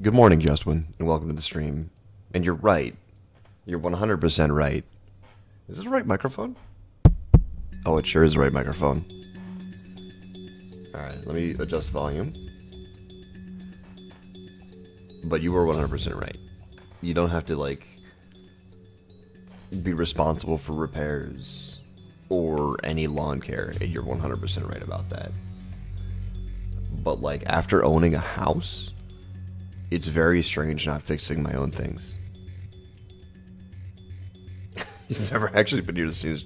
Good morning, Justwin, and welcome to the stream. And you're right. You're 100% right. Is this the right microphone? Oh, it sure is the right microphone. Alright, let me adjust volume. But you were 100% right. You don't have to, like, be responsible for repairs or any lawn care. And you're 100% right about that. But, like, after owning a house, it's very strange not fixing my own things. You've never actually been here to see this.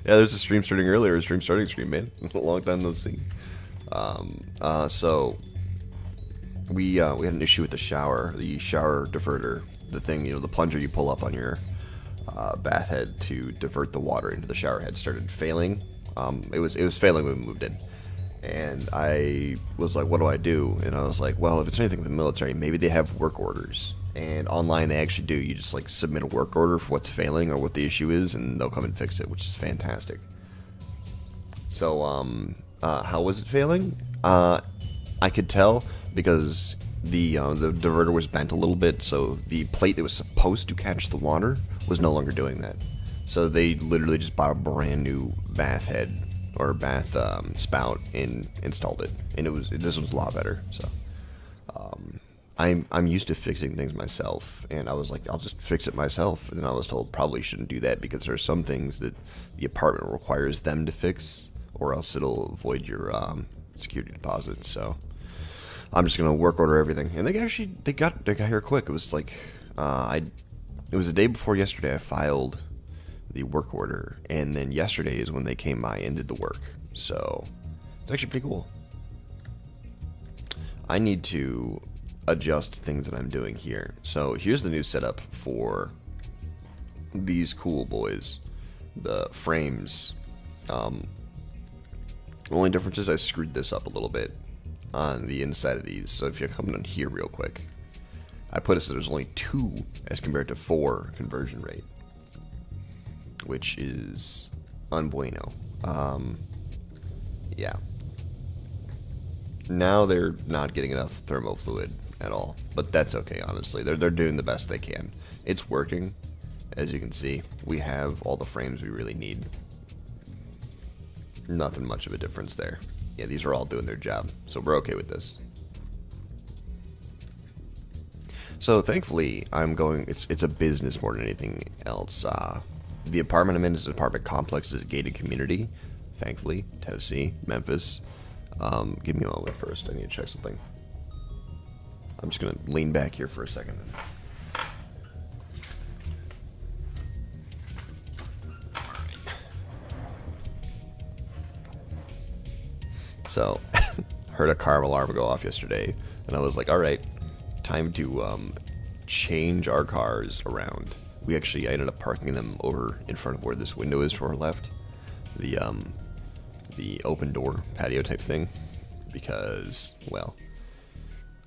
Yeah, there's a stream starting earlier. A stream starting stream, man. A long time no see. So we had an issue with the shower diverter, the thing, the plunger you pull up on your bath head to divert the water into the shower head started failing. It was failing when we moved in, and I was like, what do I do? And I was like, well, if it's anything with the military, maybe they have work orders. And online they actually do. You just like submit a work order for what's failing or what the issue is, and they'll come and fix it, which is fantastic. So how was it failing? I could tell because the diverter was bent a little bit, so the plate that was supposed to catch the water was no longer doing that. So they literally just bought a brand new bath head or bath spout and installed it, and this was a lot better. So I'm used to fixing things myself, and I was like, I'll just fix it myself. And then I was told probably shouldn't do that because there are some things that the apartment requires them to fix, or else it'll void your security deposit. So I'm just gonna work order everything, and they got here quick. It was like it was the day before yesterday I filed the work order, and then yesterday is when they came by and did the work. So it's actually pretty cool. I need to adjust things that I'm doing here. So here's the new setup for these cool boys. The frames. The only difference is I screwed this up a little bit on the inside of these. So if you come in here real quick, I put it so there's only 2 as compared to 4 conversion rate, which is unbueno. Yeah. Now they're not getting enough thermal fluid at all, but that's okay. Honestly, they're doing the best they can. It's working, as you can see. We have all the frames we really need. Nothing much of a difference there. Yeah, these are all doing their job, so we're okay with this. So thankfully, I'm going. It's a business more than anything else. The apartment I'm in is an apartment complex, is a gated community. Thankfully, Tennessee, Memphis. Give me a moment first. I need to check something. I'm just gonna lean back here for a second. So, heard a car alarm go off yesterday, and I was like, all right, time to change our cars around. I ended up parking them over in front of where this window is to our left, the open door patio type thing, because, well,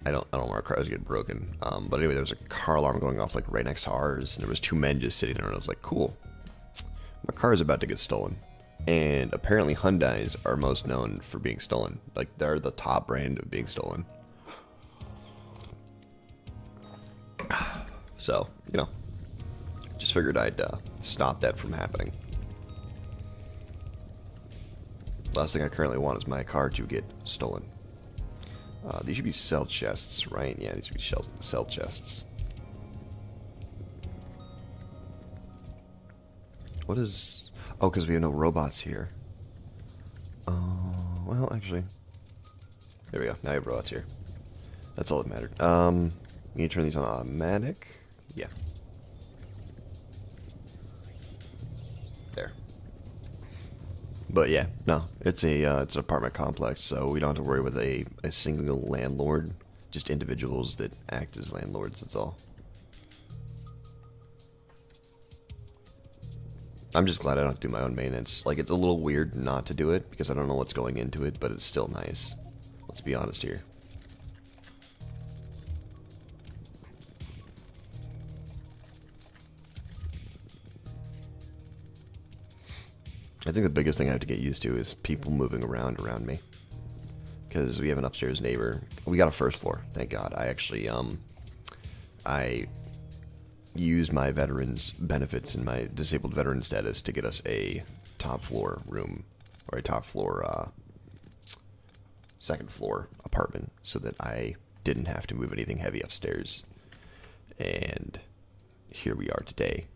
I don't want our cars to get broken. But anyway, there was a car alarm going off like right next to ours, and there was 2 men just sitting there, and I was like, cool, my car is about to get stolen. And apparently Hyundais are most known for being stolen. Like, they're the top brand of being stolen. So, just figured I'd stop that from happening. Last thing I currently want is my car to get stolen. These should be cell chests, right? Yeah, these should be cell chests. What is... Oh, because we have no robots here. Well, actually... There we go. Now we have robots here. That's all that mattered. You need to turn these on automatic. Yeah. There. But yeah, no. It's an apartment complex, so we don't have to worry with a single landlord. Just individuals that act as landlords, that's all. I'm just glad I don't do my own maintenance. Like, it's a little weird not to do it, because I don't know what's going into it, but it's still nice. Let's be honest here. I think the biggest thing I have to get used to is people moving around me. Because we have an upstairs neighbor. We got a first floor, thank God. I actually, I used my veterans benefits and my disabled veteran status to get us a top floor room, or a top floor, second floor apartment, so that I didn't have to move anything heavy upstairs. And here we are today,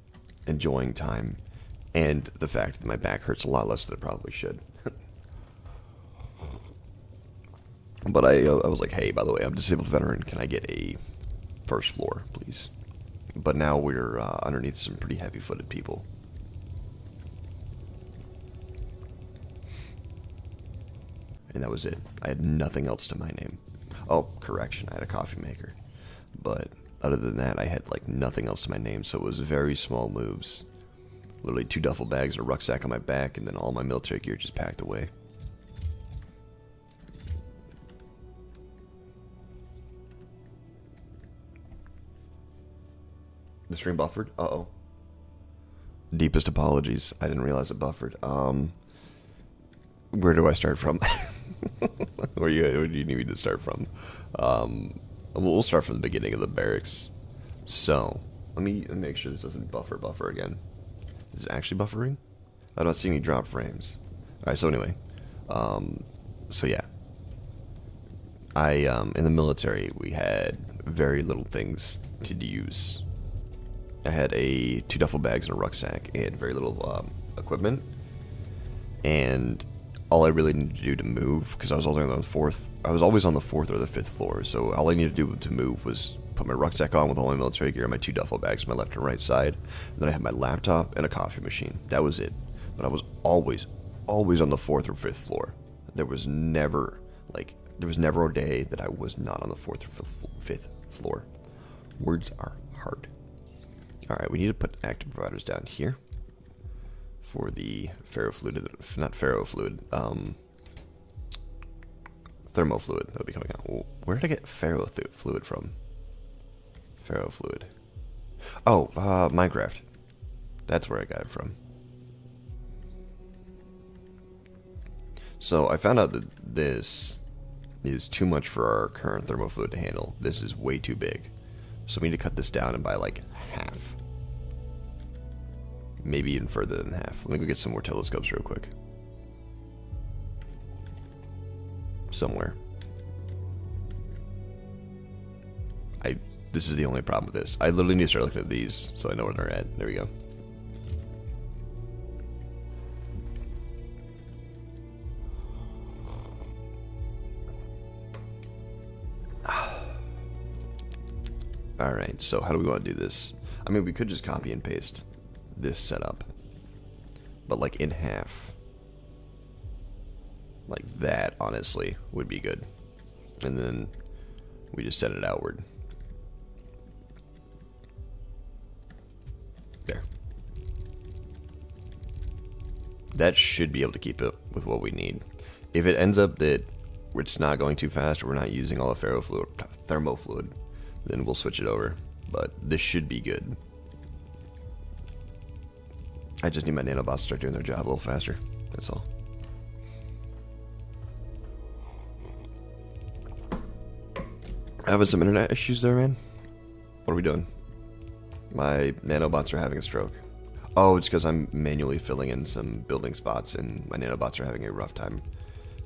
enjoying time, and the fact that my back hurts a lot less than it probably should. But I was like, hey, by the way, I'm a disabled veteran. Can I get a first floor, please? But now we're underneath some pretty heavy-footed people. And that was it. I had nothing else to my name. Oh, correction, I had a coffee maker. But other than that, I had like nothing else to my name, so it was very small moves. Literally 2 duffel bags, a rucksack on my back, and then all my military gear just packed away. The stream buffered? Uh-oh. Deepest apologies. I didn't realize it buffered. Where do I start from? Where do you need me to start from? We'll start from the beginning of the barracks. So, let me make sure this doesn't buffer again. Is it actually buffering? I don't see any drop frames. Alright, so anyway. So yeah. In the military, we had very little things to use. I had 2 duffel bags and a rucksack and very little equipment. And all I really needed to do to move, because I was always on the 4th or the 5th floor, so all I needed to do to move was put my rucksack on with all my military gear and my 2 duffel bags on my left and right side. And then I had my laptop and a coffee machine. That was it. But I was always on the 4th or 5th floor. There was never a day that I was not on the 4th or 5th floor. Words are hard. Alright, we need to put active providers down here for the ferrofluid, not ferrofluid, thermofluid that'll be coming out. Where did I get ferrofluid from? Ferrofluid. Oh, Minecraft. That's where I got it from. So I found out that this is too much for our current thermofluid to handle. This is way too big. So we need to cut this down and by like half. Maybe even further than half. Let me go get some more telescopes real quick. Somewhere. This is the only problem with this. I literally need to start looking at these so I know where they're at. There we go. Alright, so how do we want to do this? I mean, we could just copy and paste this setup, but like in half. Like that, honestly, would be good. And then we just set it outward. There. That should be able to keep up with what we need. If it ends up that it's not going too fast or we're not using all the thermofluid, then we'll switch it over. But this should be good. I just need my nanobots to start doing their job a little faster. That's all. Having some internet issues there, man? What are we doing? My nanobots are having a stroke. Oh, it's because I'm manually filling in some building spots and my nanobots are having a rough time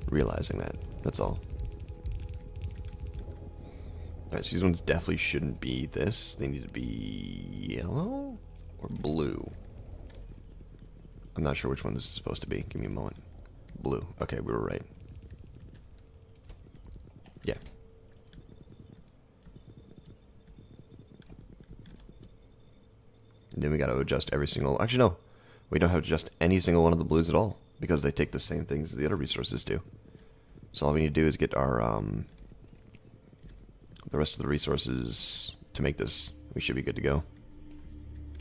realizing that. That's all. Alright, so these ones definitely shouldn't be this. They need to be yellow or blue. I'm not sure which one this is supposed to be. Give me a moment. Blue. Okay, we were right. Yeah. Then we got to adjust every single... Actually, no. We don't have to adjust any single one of the blues at all, because they take the same things as the other resources do. So all we need to do is get our... the rest of the resources to make this. We should be good to go.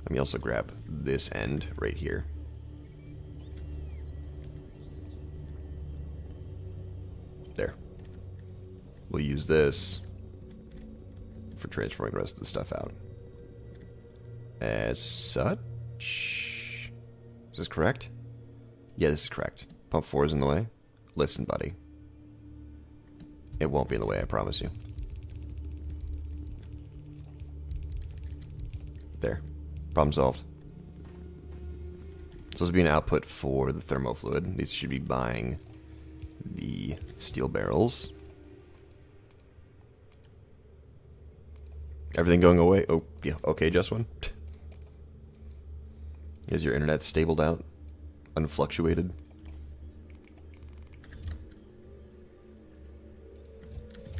Let me also grab this end right here. There. We'll use this for transferring the rest of the stuff out. As such... Is this correct? Yeah, this is correct. Pump 4 is in the way. Listen, buddy. It won't be in the way, I promise you. There. Problem solved. So this will be an output for the thermofluid. These should be buying the steel barrels. Everything going away? Oh, yeah. Okay, just one. Is your internet stabled out? Unfluctuated?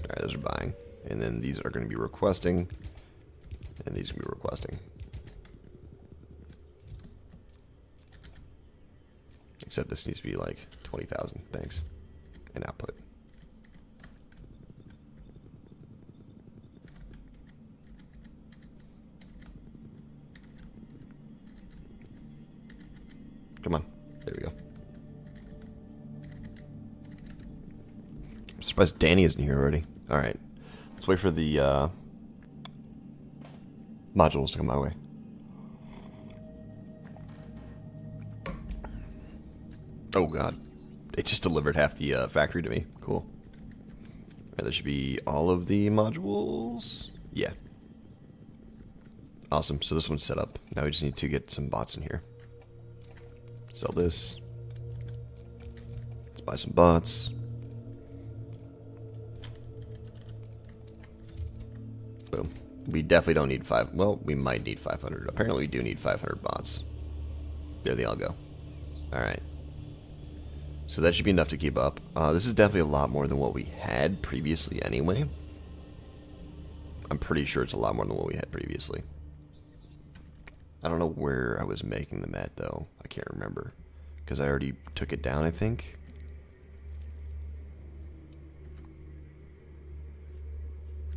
Alright, those are buying. And then these are going to be requesting. And these are going to be requesting. Except this needs to be like 20,000. Thanks. And output. Come on. There we go. I'm surprised Danny isn't here already. Alright. Let's wait for the modules to come my way. Oh god. It just delivered half the factory to me. Cool. Right, that should be all of the modules. Yeah. Awesome. So this one's set up. Now we just need to get some bots in here. Sell this. Let's buy some bots. Boom. We definitely don't need well, we might need 500. Apparently we do need 500 bots. There they all go. Alright. So that should be enough to keep up. This is definitely a lot more than what we had previously anyway. I'm pretty sure it's a lot more than what we had previously. I don't know where I was making them at, though. I can't remember. Because I already took it down, I think.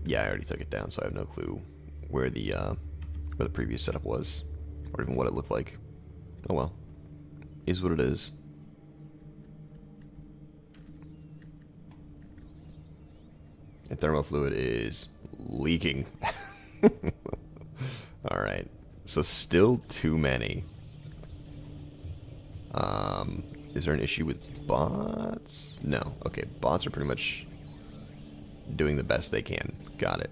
Yeah, I already took it down, so I have no clue where the previous setup was. Or even what it looked like. Oh well. Is what it is. And thermofluid is leaking. Alright. So still too many. Is there an issue with bots? No. Okay, bots are pretty much doing the best they can. Got it.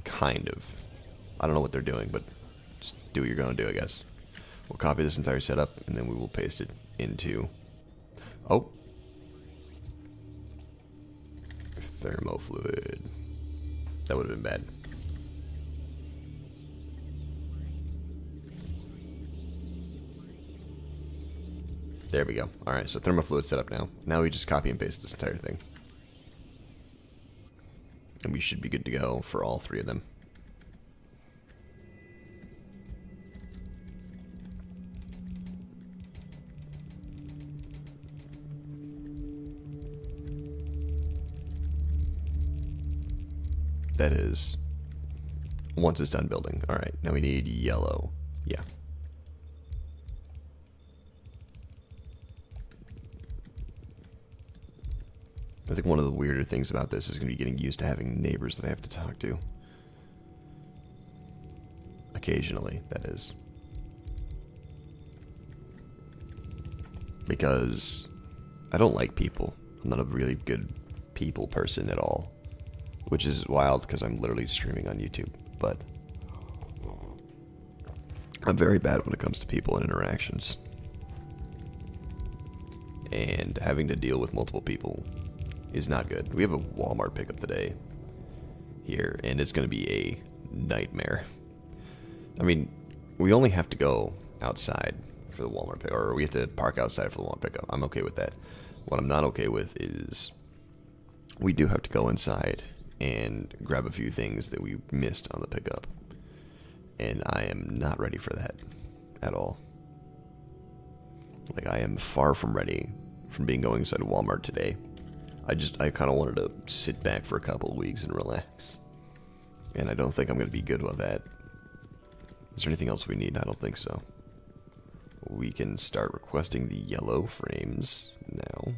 Kind of. I don't know what they're doing, but just do what you're going to do, I guess. We'll copy this entire setup, and then we will paste it into... Oh. Thermofluid. That would have been bad. There we go. Alright, so thermofluid set up now. Now we just copy and paste this entire thing. And we should be good to go for all three of them. That is once it's done building. Alright, now we need yellow. Yeah. I think one of the weirder things about this is going to be getting used to having neighbors that I have to talk to. Occasionally, that is. Because I don't like people. I'm not a really good people person at all. Which is wild because I'm literally streaming on YouTube. But I'm very bad when it comes to people and interactions. And having to deal with multiple people is not good. We have a Walmart pickup today here, and it's going to be a nightmare. I mean, we only have to go outside for the Walmart pickup, or we have to park outside for the Walmart pickup. I'm okay with that. What I'm not okay with is we do have to go inside and grab a few things that we missed on the pickup. And I am not ready for that at all. Like, I am far from ready from being going inside Walmart today. I kind of wanted to sit back for a couple of weeks and relax. And I don't think I'm going to be good with that. Is there anything else we need? I don't think so. We can start requesting the yellow frames now.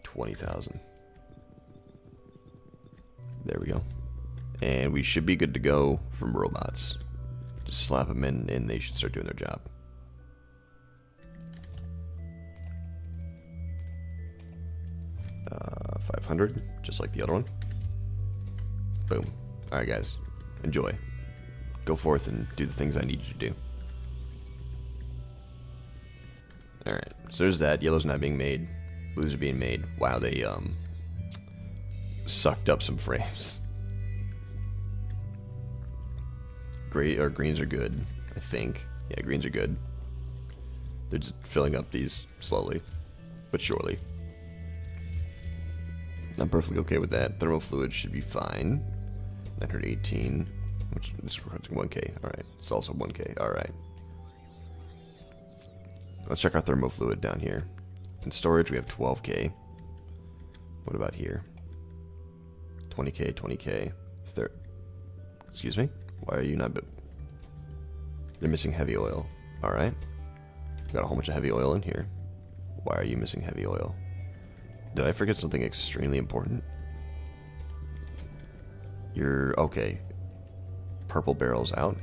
20,000. There we go. And we should be good to go from robots. Just slap them in and they should start doing their job. $500, just like the other one. Boom. Alright, guys. Enjoy. Go forth and do the things I need you to do. Alright, so there's that. Yellow's not being made. Blues are being made. Wow, they, sucked up some frames. Greens are good, I think. Yeah, greens are good. They're just filling up these slowly, but surely. I'm perfectly okay with that. Thermal fluid should be fine. 918, which is 1K. Alright, it's also 1K. Alright. Let's check our thermal fluid down here. In storage, we have 12K. What about here? 20K, 20K. Excuse me? Why are you not... They're missing heavy oil. Alright. Got a whole bunch of heavy oil in here. Why are you missing heavy oil? Did I forget something extremely important? You're... okay. Purple barrel's out.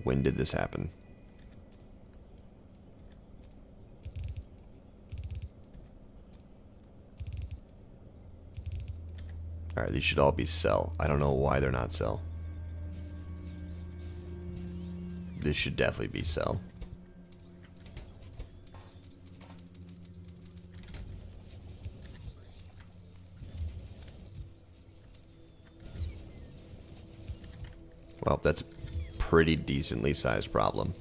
When did this happen? Alright, these should all be cell. I don't know why they're not cell. This should definitely be cell. Well, that's a pretty decently sized problem.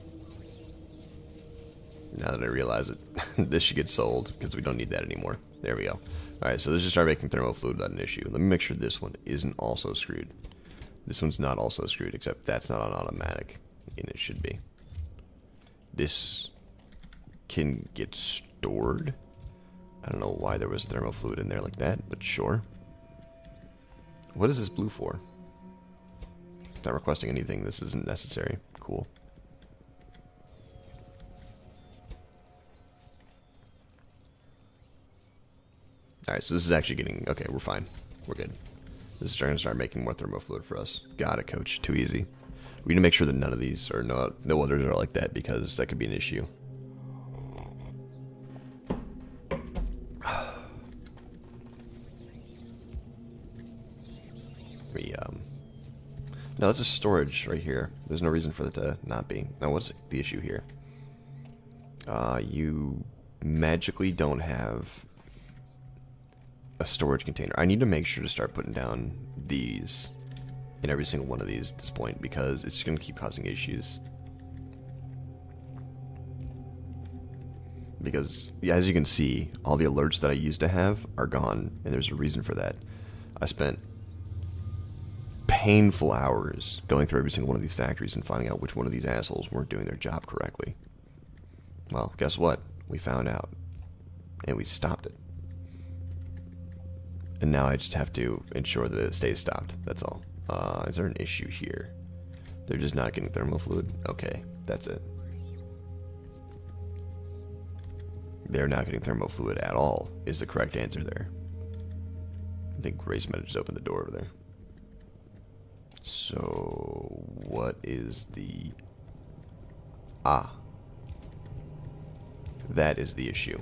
Now that I realize it, this should get sold because we don't need that anymore. There we go. Alright, so let's just start making thermal fluid without an issue. Let me make sure this one isn't also screwed. This one's not also screwed, except that's not on automatic. And it should be. This can get stored. I don't know why there was thermal fluid in there like that, but sure. What is this blue for? It's not requesting anything. This isn't necessary. Cool. Alright, so this is actually getting... okay, we're fine. We're good. This is going to start making more thermal fluid for us. Got it, coach. Too easy. We need to make sure that none of these, or no others are like that, because that could be an issue. No, that's a storage right here. There's no reason for it to not be. Now, what's the issue here? You magically don't have a storage container. I need to make sure to start putting down these in every single one of these at this point, because it's going to keep causing issues. Because, yeah, as you can see, all the alerts that I used to have are gone, and there's a reason for that. I spent painful hours going through every single one of these factories and finding out which one of these assholes weren't doing their job correctly. Well, guess what? We found out. And we stopped it. And now I just have to ensure that it stays stopped. That's all. Is there an issue here? They're just not getting thermal fluid? Okay, that's it. They're not getting thermal fluid at all, is the correct answer there. I think Grace might have just opened the door over there. So, what is the... ah. That is the issue.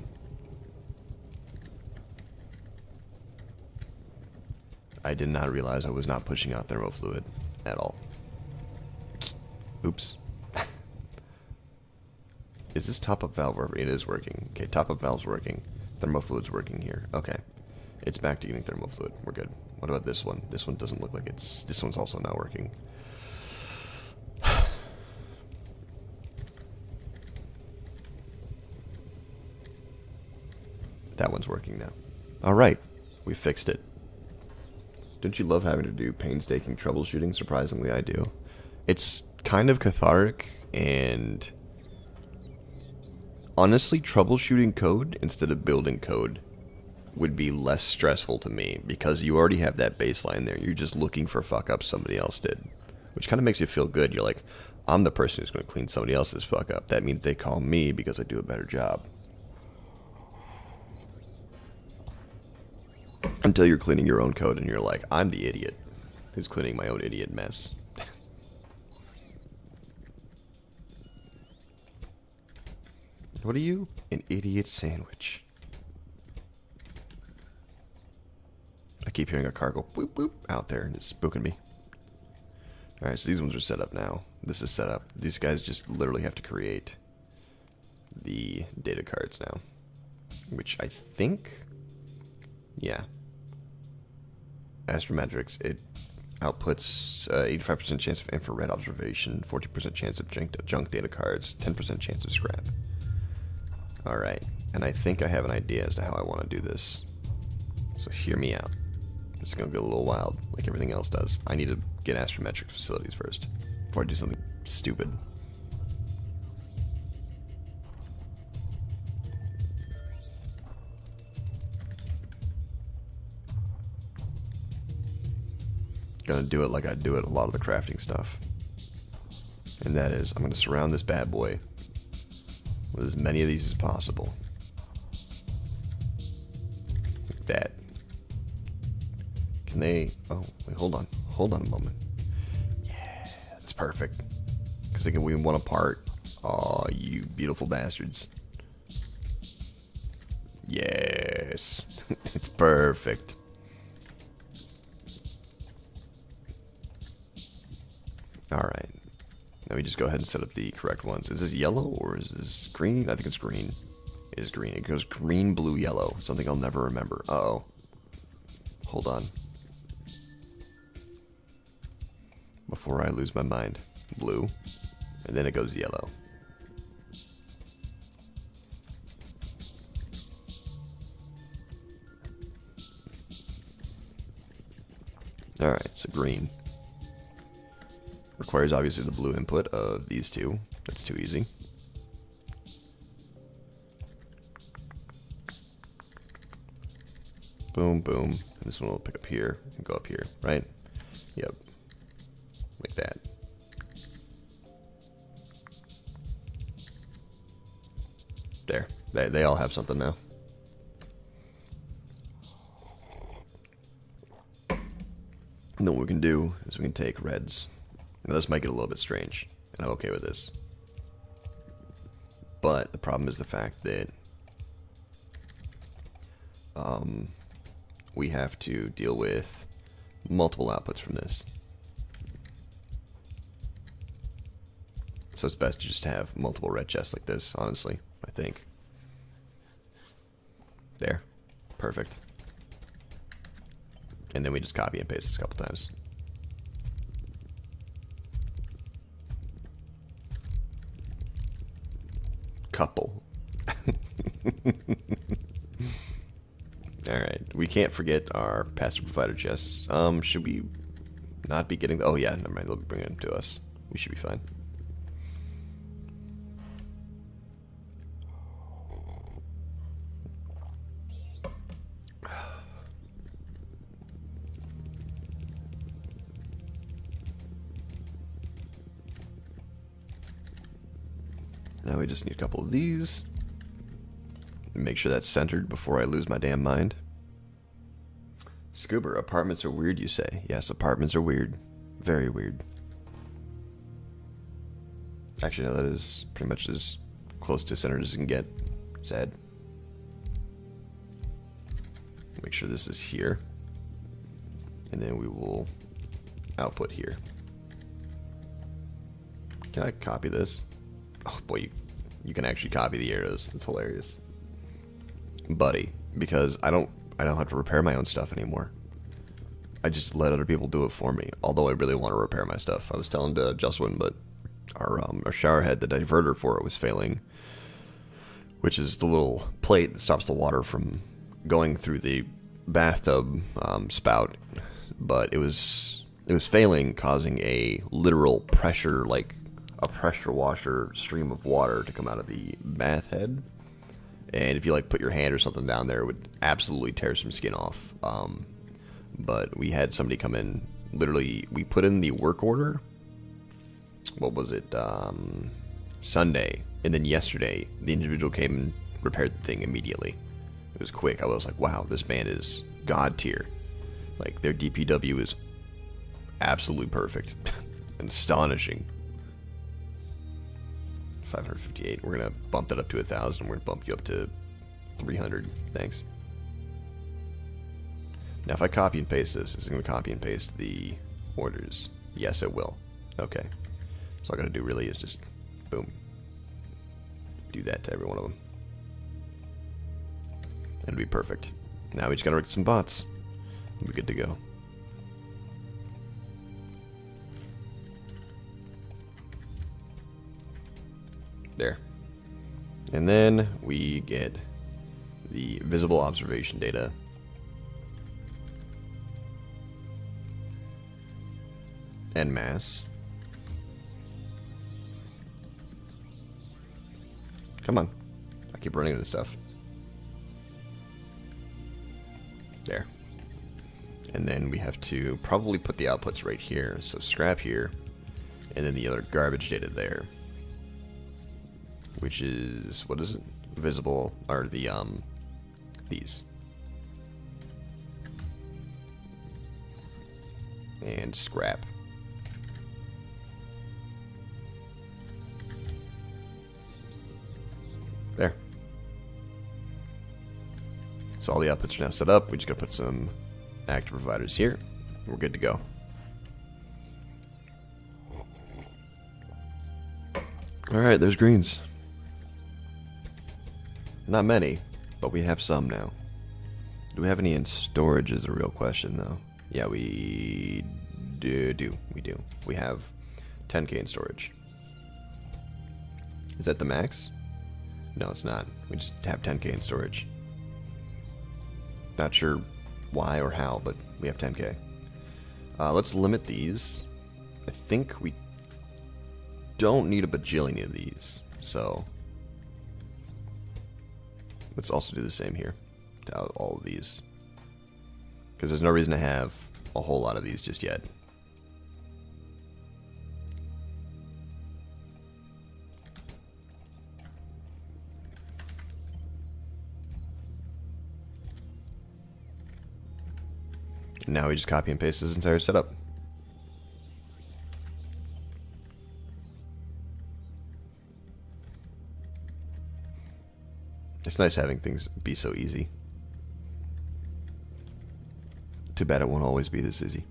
I did not realize I was not pushing out thermal fluid at all. Oops. Is this top-up valve working? It is working. Okay, top-up valve's working. Thermal fluid's working here. Okay. It's back to getting thermal fluid. We're good. What about this one? This one doesn't look like it's... this one's also not working. That one's working now. Alright. We fixed it. Don't you love having to do painstaking troubleshooting? Surprisingly, I do. It's kind of cathartic, and honestly, troubleshooting code instead of building code would be less stressful to me, because you already have that baseline there. You're just looking for fuck-ups somebody else did, which kind of makes you feel good. You're like, I'm the person who's going to clean somebody else's fuck-up. That means they call me because I do a better job. Until you're cleaning your own code and you're like, I'm the idiot who's cleaning my own idiot mess. What are you? An idiot sandwich. I keep hearing a car go boop boop out there and it's spooking me. Alright, so these ones are set up now. This is set up. These guys just literally have to create the data cards now. Which I think... Yeah. Astrometrics, it outputs 85% chance of infrared observation, 40% chance of junk data cards, 10% chance of scrap. Alright, and I think I have an idea as to how I want to do this. So hear me out. It's going to get a little wild, like everything else does. I need to get astrometric facilities first, before I do something stupid. Gonna do it like I do it a lot of the crafting stuff. And that is, I'm gonna surround this bad boy with as many of these as possible. Like that. Can they... Oh, wait, hold on. Hold on a moment. Yeah, that's perfect. Because they can win one apart. Aw, you beautiful bastards. Yes. It's perfect. Alright. Now we just go ahead and set up the correct ones. Is this yellow or is this green? I think it's green. It is green. It goes green, blue, yellow. Something I'll never remember. Uh-oh. Hold on. Before I lose my mind. Blue. And then it goes yellow. Alright, so green. Requires obviously the blue input of these two. That's too easy. Boom, boom. And this one will pick up here and go up here, right? Yep. Like that. There. They all have something now. And then what we can do is we can take reds. Now this might get a little bit strange, and I'm okay with this. But the problem is the fact that we have to deal with multiple outputs from this. So it's best to just have multiple red chests like this, honestly, I think. There. Perfect. And then we just copy and paste this a couple times. Couple. Alright, we can't forget our passive provider chests. Should we not be getting... Oh yeah, never mind, they'll be bringing them to us. We should be fine. Now we just need a couple of these. Make sure that's centered before I lose my damn mind. Scuba, apartments are weird, you say? Yes, apartments are weird. Very weird. Actually, no, that is pretty much as close to centered as it can get. Sad. Make sure this is here. And then we will output here. Can I copy this? Oh boy, you can actually copy the arrows. That's hilarious. Buddy, because I don't have to repair my own stuff anymore. I just let other people do it for me. Although I really want to repair my stuff. I was telling to Justwin, but our shower head, the diverter for it was failing. Which is the little plate that stops the water from going through the bathtub spout. But it was failing, causing a literal pressure, like a pressure washer stream of water to come out of the bath head. And if you like put your hand or something down there, it would absolutely tear some skin off. But we had somebody come in. Literally, we put in the work order. What was it? Sunday. And then yesterday, the individual came and repaired the thing immediately. It was quick. I was like, wow, this band is god tier. Like, their DPW is absolutely perfect. And astonishing. 558. We're going to bump that up to 1,000. We're going to bump you up to 300. Thanks. Now if I copy and paste this, is it going to copy and paste the orders? Yes, it will. Okay. So all I got to do really is just, boom, do that to every one of them. It'll be perfect. Now we just got to write some bots. We'll be good to go. There. And then we get the visible observation data. En masse. Come on. I keep running into stuff. There. And then we have to probably put the outputs right here. So scrap here. And then the other garbage data there. Which is, what is it? Visible, or the, these. And scrap. There. So all the outputs are now set up. We just gotta put some active providers here. We're good to go. Alright, there's greens. Not many, but we have some now. Do we have any in storage is a real question, though. Yeah, we do. We do. We have 10k in storage. Is that the max? No, it's not. We just have 10k in storage. Not sure why or how, but we have 10k. Let's limit these. I think we don't need a bajillion of these, so let's also do the same here to all of these, because there's no reason to have a whole lot of these just yet. And now we just copy and paste this entire setup. It's nice having things be so easy. Too bad it won't always be this easy.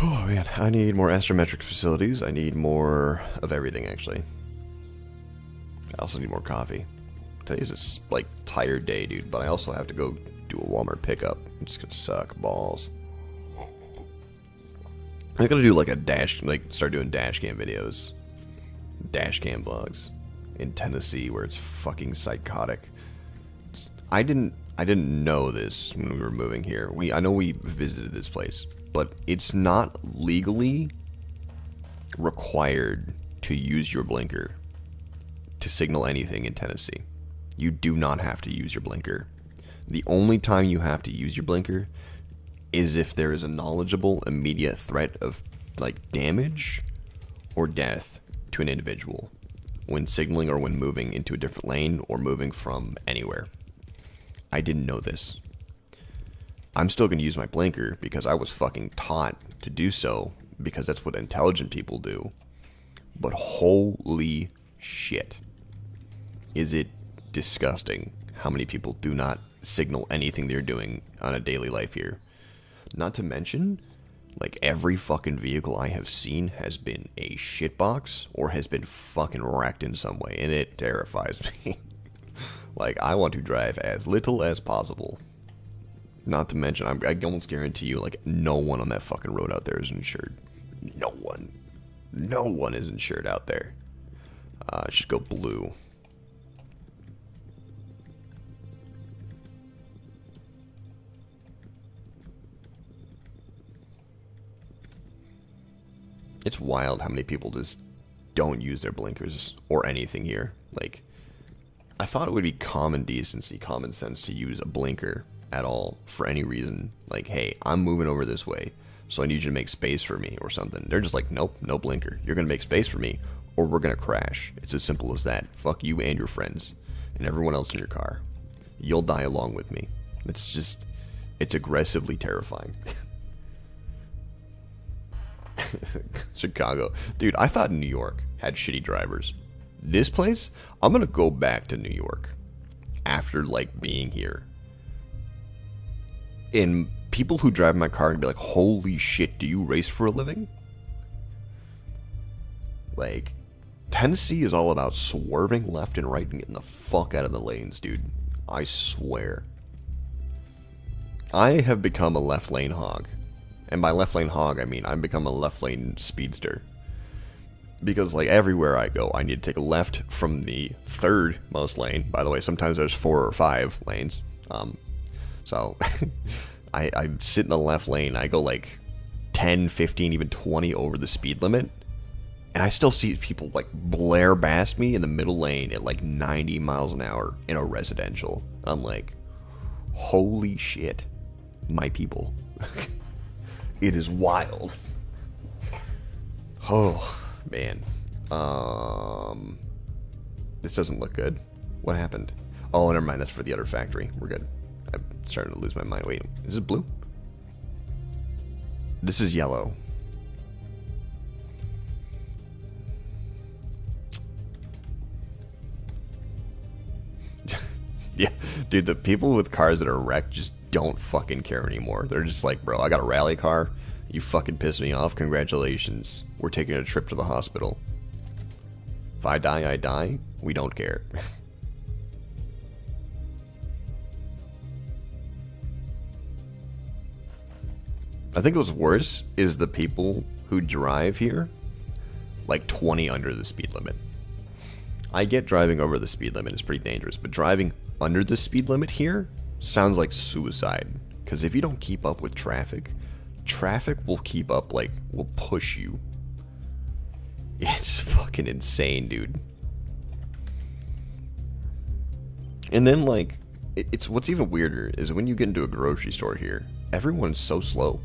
Oh man, I need more astrometric facilities. I need more of everything, actually. I also need more coffee. Today's a like tired day, dude, but I also have to go do a Walmart pickup. It's gonna suck balls. I'm gonna do like a dash, like start doing dash cam videos, dash cam vlogs in Tennessee where it's fucking psychotic. I didn't know this when we were moving here. I know we visited this place, but it's not legally required to use your blinker to signal anything in Tennessee. You do not have to use your blinker. The only time you have to use your blinker is if there is a knowledgeable immediate threat of like damage or death to an individual when signaling or when moving into a different lane or moving from anywhere. I didn't know this. I'm still going to use my blinker because I was fucking taught to do so because that's what intelligent people do. But holy shit, is it disgusting how many people do not signal anything they're doing on a daily life here. Not to mention, like, every fucking vehicle I have seen has been a shitbox or has been fucking wrecked in some way, and it terrifies me. Like, I want to drive as little as possible. Not to mention, I almost guarantee you, like, no one on that fucking road out there is insured. No one. No one is insured out there. I should go blue. It's wild how many people just don't use their blinkers or anything here. Like, I thought it would be common decency, common sense to use a blinker at all for any reason. Like, hey, I'm moving over this way, so I need you to make space for me or something. They're just like, nope, no blinker. You're going to make space for me or we're going to crash. It's as simple as that. Fuck you and your friends and everyone else in your car. You'll die along with me. It's just, it's aggressively terrifying. Chicago. Dude, I thought New York had shitty drivers. This place, I'm gonna go back to New York after like being here. And people who drive my car and be like, holy shit, do you race for a living? Like, Tennessee is all about swerving left and right and getting the fuck out of the lanes, dude. I swear. I have become a left lane hog. And by left lane hog, I mean I've become a left lane speedster. Because, like, everywhere I go, I need to take a left from the third most lane. By the way, sometimes there's 4 or 5 lanes. So, I sit in the left lane. I go, like, 10, 15, even 20 over the speed limit. And I still see people, like, blare past me in the middle lane at, like, 90 miles an hour in a residential. I'm like, holy shit, my people. It is wild. Oh, man. This doesn't look good. What happened? Oh, never mind. That's for the other factory. We're good. I'm starting to lose my mind. Wait, is it blue? This is yellow. Yeah, dude, the people with cars that are wrecked just don't fucking care anymore. They're just like, bro, I got a rally car. You fucking pissed me off. Congratulations. We're taking a trip to the hospital. If I die, I die. We don't care. I think what's worse is the people who drive here like 20 under the speed limit. I get driving over the speed limit is pretty dangerous, but driving under the speed limit here sounds like suicide. Because if you don't keep up with traffic, traffic will keep up, like, will push you. It's fucking insane, dude. And then, like, it's what's even weirder is when you get into a grocery store here, everyone's so slow.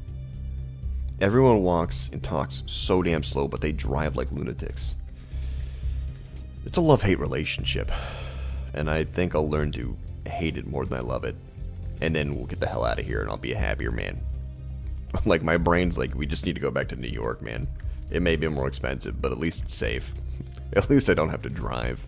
Everyone walks and talks so damn slow, but they drive like lunatics. It's a love-hate relationship, and I think I'll learn to hate it more than I love it. And then we'll get the hell out of here, and I'll be a happier man. Like, my brain's like, we just need to go back to New York, man. It may be more expensive, but at least it's safe. At least I don't have to drive.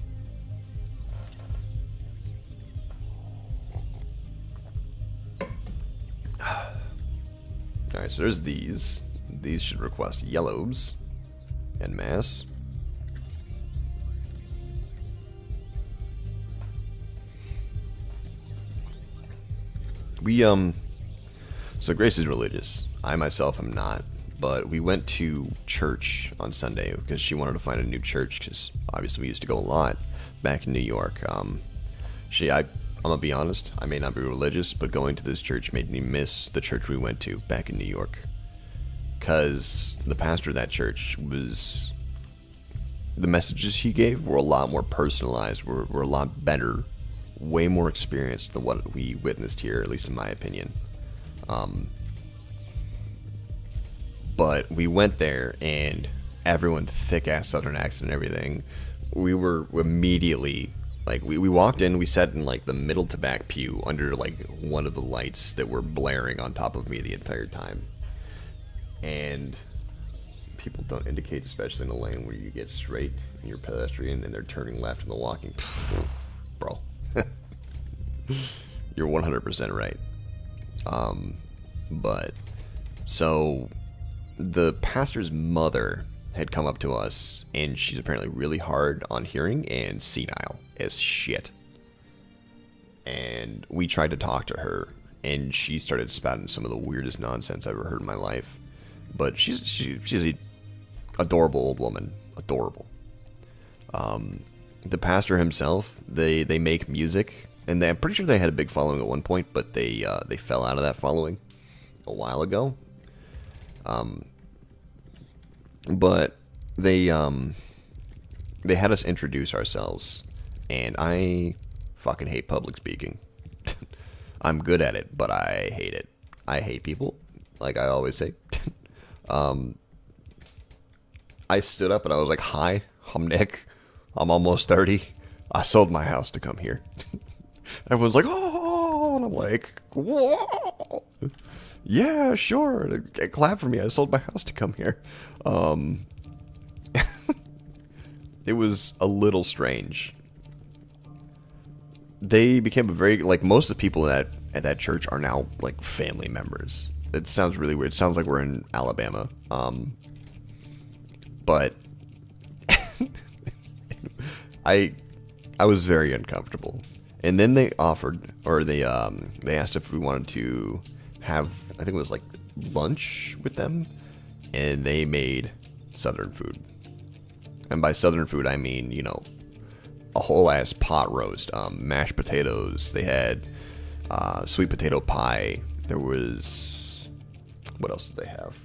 Alright, so there's these. These should request yellows en masse. So Grace is religious. I myself am not. But we went to church on Sunday because she wanted to find a new church because obviously we used to go a lot back in New York. I'm gonna be honest, I may not be religious, but going to this church made me miss the church we went to back in New York. Because the pastor of that church was... The messages he gave were a lot more personalized, were a lot better, way more experienced than what we witnessed here, at least in my opinion. But we went there, and everyone, thick-ass Southern accent and everything, we were immediately... Like, we walked in, we sat in, like, the middle to back pew under, like, one of the lights that were blaring on top of me the entire time. And people don't indicate, especially in the lane where you get straight and you're pedestrian and they're turning left and they're walking. Bro. You're 100% right. But, so, the pastor's mother had come up to us, and she's apparently really hard on hearing and senile as shit. And we tried to talk to her, and she started spouting some of the weirdest nonsense I've ever heard in my life. But she's a adorable old woman. Adorable. The pastor himself, they make music, and I'm pretty sure they had a big following at one point, but they fell out of that following a while ago. But they had us introduce ourselves, and I fucking hate public speaking. I'm good at it, but I hate it. I hate people, like I always say. I stood up and I was like, "Hi, I'm Nick. I'm almost 30. I sold my house to come here." Everyone's like, "Oh," and I'm like, "Whoa. Yeah, sure. Clap for me. I sold my house to come here." It was a little strange. They became a very, like, most of the people at that church are now, like, family members. It sounds really weird. It sounds like we're in Alabama. But I was very uncomfortable. And then they offered, or they asked if we wanted to have, I think it was like lunch with them, and they made Southern food. And by Southern food, I mean, you know, a whole ass pot roast, mashed potatoes. They had sweet potato pie. There was, what else did they have?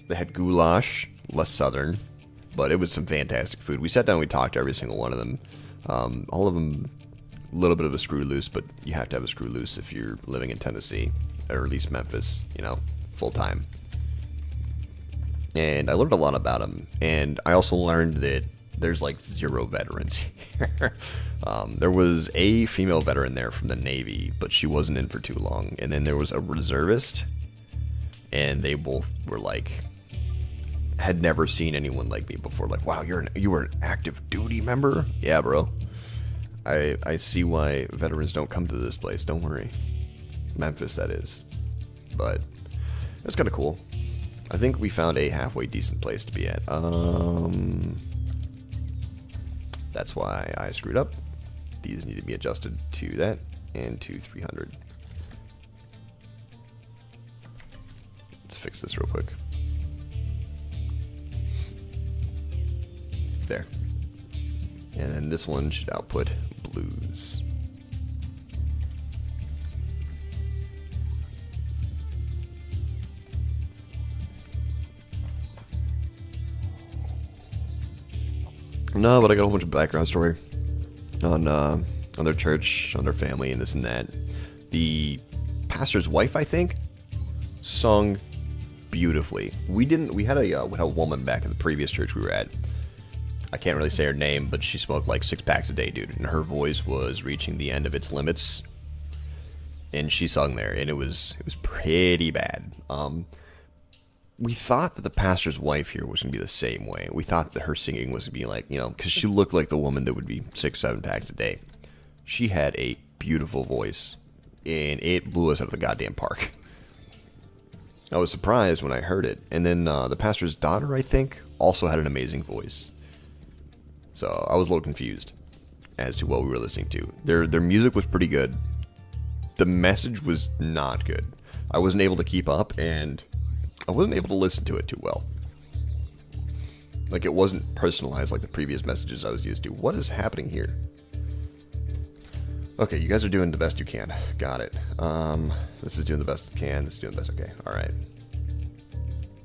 They had goulash, less Southern, but it was some fantastic food. We sat down, we talked to every single one of them. All of them, a little bit of a screw loose, but you have to have a screw loose if you're living in Tennessee, or at least Memphis, you know, full time. And I learned a lot about them, and I also learned that there's like 0 veterans here. There was a female veteran there from the Navy, but she wasn't in for too long. And then there was a reservist, and they both were like, had never seen anyone like me before. Like, wow, you were an active duty member? Yeah, bro. I see why veterans don't come to this place. Don't worry. Memphis, that is. But it's kind of cool. I think we found a halfway decent place to be at. That's why I screwed up. These need to be adjusted to that and to 300. Let's fix this real quick. There. And then this one should output blues. No, but I got a whole bunch of background story on their church, on their family, and this and that. The pastor's wife, I think, sung beautifully. We had a woman back at the previous church we were at. I can't really say her name, but she smoked like 6 packs a day, dude, and her voice was reaching the end of its limits. And she sung there, and it was pretty bad. We thought that the pastor's wife here was going to be the same way. We thought that her singing was going to be like, you know, because she looked like the woman that would be 6-7 packs a day. She had a beautiful voice, and it blew us out of the goddamn park. I was surprised when I heard it. And then the pastor's daughter, I think, also had an amazing voice. So I was a little confused as to what we were listening to. Their music was pretty good. The message was not good. I wasn't able to keep up, and I wasn't able to listen to it too well. Like, it wasn't personalized like the previous messages I was used to. What is happening here? Okay, you guys are doing the best you can. Got it. This is doing the best it can. This is doing the best. Okay, alright.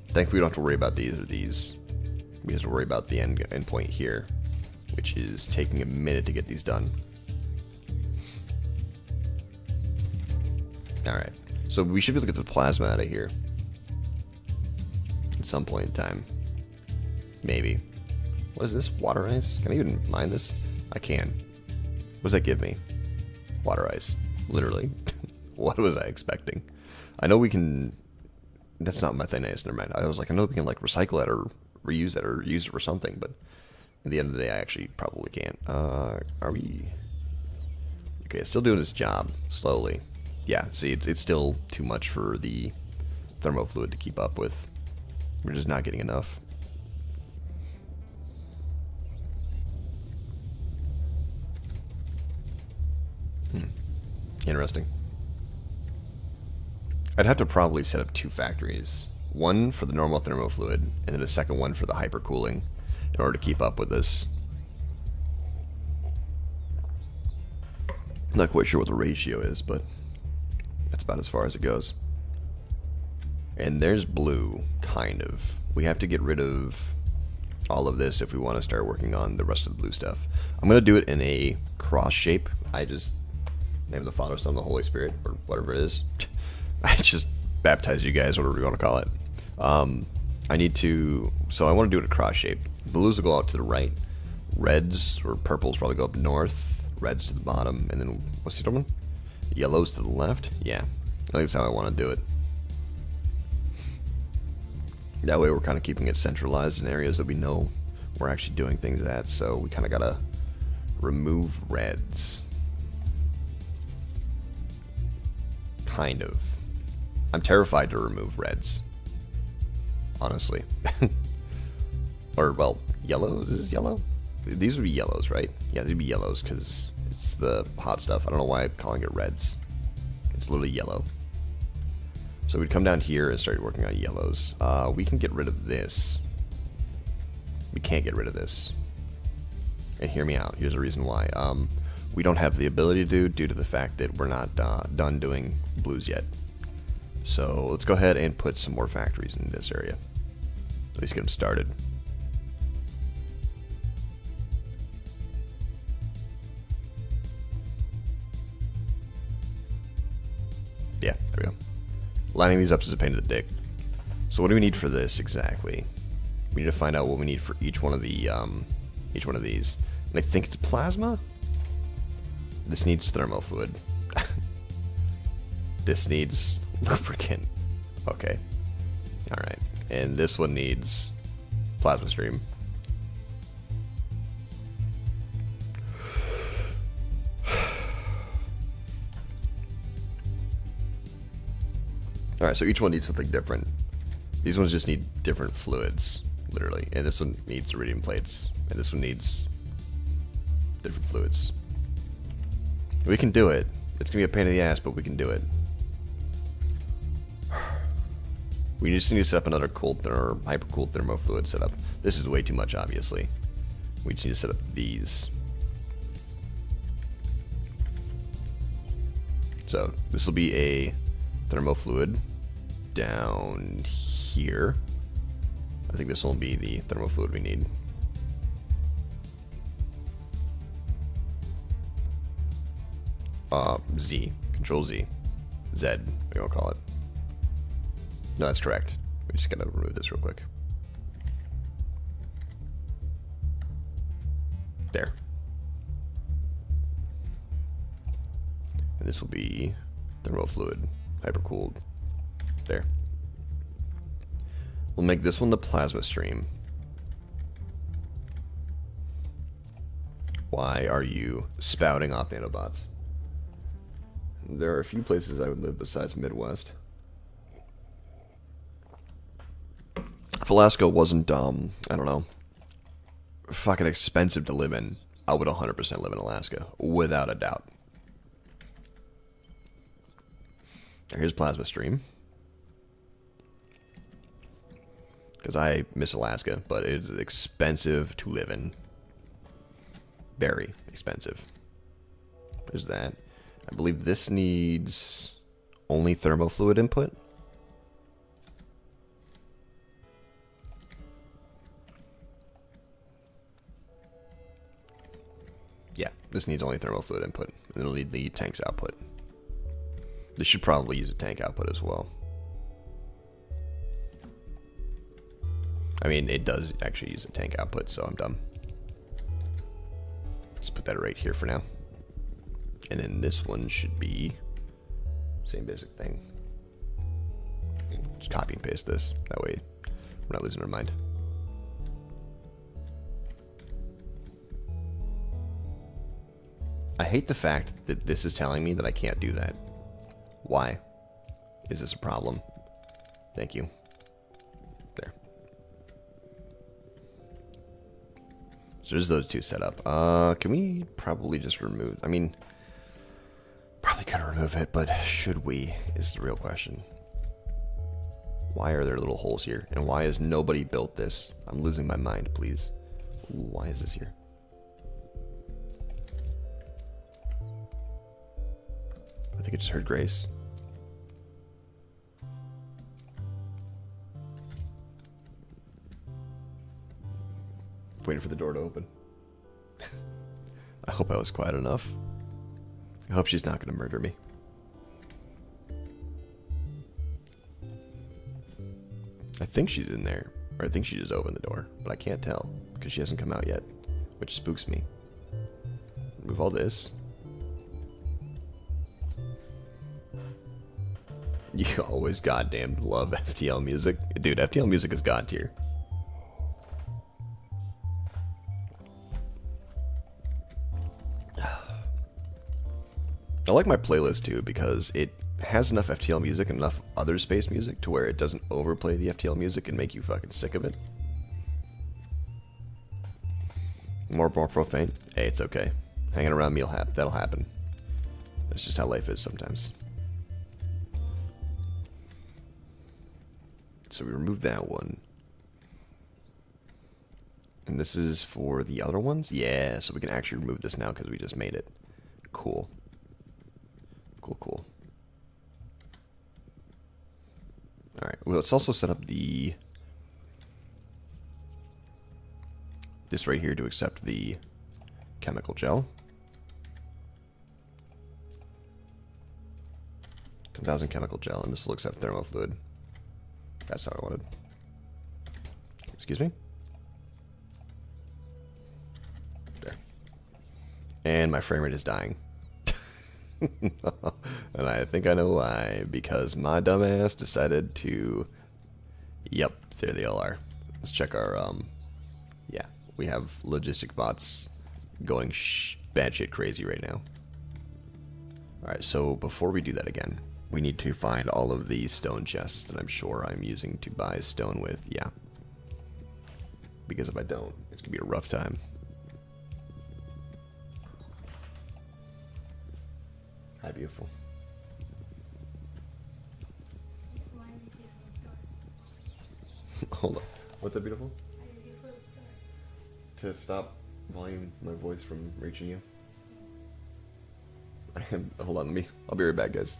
Thankfully, we don't have to worry about these or these. We have to worry about the end point here, which is taking a minute to get these done. Alright, so we should be able to get the plasma out of here at some point in time. Maybe. What is this? Water ice? Can I even mine this? I can. What does that give me? Water ice. Literally. What was I expecting? I know we can... That's not methane ice, never mind. I was like, I know we can like recycle it or reuse it or use it for something, but at the end of the day, I actually probably can't. Are we... Okay, it's still doing its job, slowly. Yeah, see, it's still too much for the thermofluid to keep up with. We're just not getting enough. Interesting. I'd have to probably set up 2 factories. One for the normal thermofluid, and then a second one for the hypercooling in order to keep up with this. Not quite sure what the ratio is, but that's about as far as it goes. And there's blue, kind of. We have to get rid of all of this if we want to start working on the rest of the blue stuff. I'm going to do it in a cross shape. I just name the Father, Son, and the Holy Spirit, or whatever it is. I just baptize you guys, whatever you want to call it. I need to... So I want to do it a cross shape. Blues will go out to the right. Reds or purples probably go up north. Reds to the bottom. And then, what's the other one? Yellows to the left? Yeah. I think that's how I want to do it. That way we're kind of keeping it centralized in areas that we know we're actually doing things at, so we kind of gotta remove reds. Kind of. I'm terrified to remove reds. Honestly. Or, well, yellows? Is this yellow? These would be yellows, right? Yeah, these would be yellows, because it's the hot stuff. I don't know why I'm calling it reds. It's literally yellow. So we'd come down here and start working on yellows. We can get rid of this. We can't get rid of this. And hear me out. Here's the reason why. We don't have the ability to due to the fact that we're not done doing blues yet. So let's go ahead and put some more factories in this area. At least get them started. Yeah, there we go. Lining these up is a pain in the dick. So what do we need for this exactly? We need to find out what we need for each one of these. And I think it's plasma? This needs thermofluid. This needs lubricant. Okay. Alright. And this one needs plasma stream. Alright, so each one needs something different. These ones just need different fluids, literally. And this one needs iridium plates. And this one needs different fluids. We can do it. It's going to be a pain in the ass, but we can do it. We just need to set up another cooled or hyper-cooled thermofluid setup. This is way too much, obviously. We just need to set up these. So, this will be a thermofluid down here. I think this will be the thermofluid we need. Z. Control Z. Z, we won't call it. No, that's correct. We just gotta remove this real quick. There. And this will be thermofluid, hypercooled. There. We'll make this one the plasma stream. Why are you spouting off nanobots? There are a few places I would live besides Midwest. If Alaska wasn't, I don't know, fucking expensive to live in, I would 100% live in Alaska, without a doubt. Here's plasma stream. Because I miss Alaska, but it is expensive to live in. Very expensive. There's that. I believe this needs only thermofluid input. Yeah, this needs only thermofluid input. And it'll need the tank's output. This should probably use a tank output as well. I mean, it does actually use a tank output, so I'm dumb. Let's put that right here for now. And then this one should be same basic thing. Just copy and paste this. That way we're not losing our mind. I hate the fact that this is telling me that I can't do that. Why? Is this a problem? Thank you. There. So there's those two set up. Can we probably just remove... I mean... Probably could remove it, but should we, is the real question. Why are there little holes here? And why has nobody built this? I'm losing my mind, please. Ooh, why is this here? I think I just heard Grace. Waiting for the door to open. I hope I was quiet enough. I hope she's not going to murder me. I think she's in there. Or I think she just opened the door. But I can't tell. Because she hasn't come out yet. Which spooks me. Remove all this. You always goddamn love FTL music. Dude, FTL music is god tier. like my playlist too because it has enough FTL music and enough other space music to where it doesn't overplay the FTL music and make you fucking sick of it. More profane? Hey, it's okay. Hanging around me, that'll happen. That's just how life is sometimes. So we removed that one. And this is for the other ones? Yeah, so we can actually remove this now because we just made it. Cool. Cool. Alright, well, let's also set up this right here to accept the chemical gel. 10,000 chemical gel, and this will accept thermofluid. That's how I wanted. Excuse me? There. And my frame rate is dying. And I think I know why. Because my dumbass decided to... Yep, there they all are. Let's check our, yeah. We have logistic bots going batshit crazy right now. Alright, so before we do that again, we need to find all of these stone chests that I'm sure I'm using to buy stone with. Yeah. Because if I don't, it's going to be a rough time. Hi, beautiful. Hold on. What's that, beautiful? To stop volume my voice from reaching you. Hold on, I'll be right back, guys.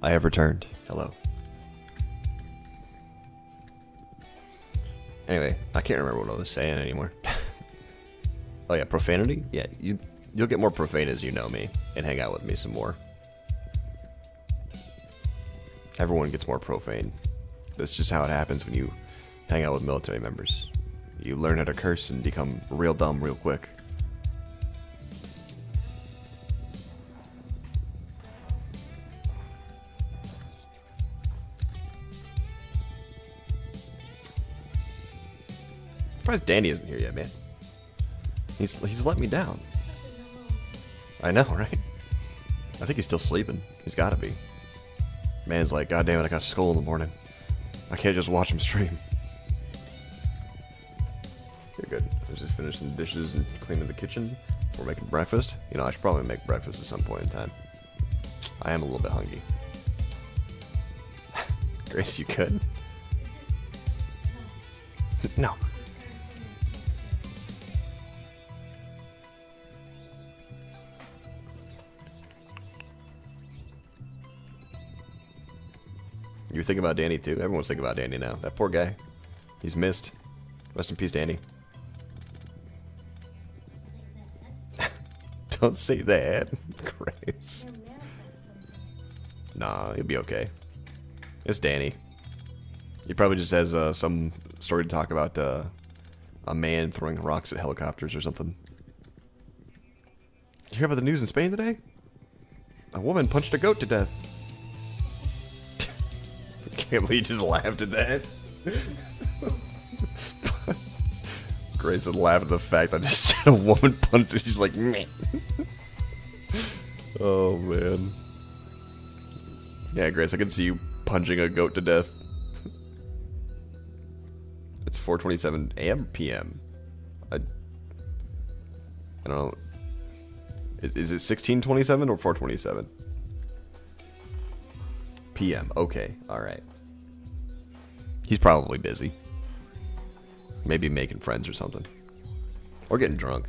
I have returned. Hello. Anyway, I can't remember what I was saying anymore. Oh yeah, profanity? Yeah, you'll get more profane as you know me and hang out with me some more. Everyone gets more profane. That's just how it happens when you hang out with military members. You learn how to curse and become real dumb real quick. I'm surprised Danny isn't here yet, man. He's let me down. I know, right? I think he's still sleeping. He's gotta be. Man's like, God damn it, I got school in the morning. I can't just watch him stream. You're good. I was just finishing the dishes and cleaning the kitchen before making breakfast. You know, I should probably make breakfast at some point in time. I am a little bit hungry. Grace, you could? No. You're thinking about Danny too? Everyone's thinking about Danny now. That poor guy. He's missed. Rest in peace, Danny. Don't say that. Grace. Nah, he'll be okay. It's Danny. He probably just has some story to talk about a man throwing rocks at helicopters or something. Did you hear about the news in Spain today? A woman punched a goat to death. I can't believe you just laughed at that. Grace would laugh at the fact I just said a woman punched her. She's like, meh. Oh, man. Yeah, Grace, I can see you punching a goat to death. It's 4:27 a.m. p.m. I don't know. Is it 16:27 or 4:27? p.m. Okay, alright. He's probably busy. Maybe making friends or something. Or getting drunk.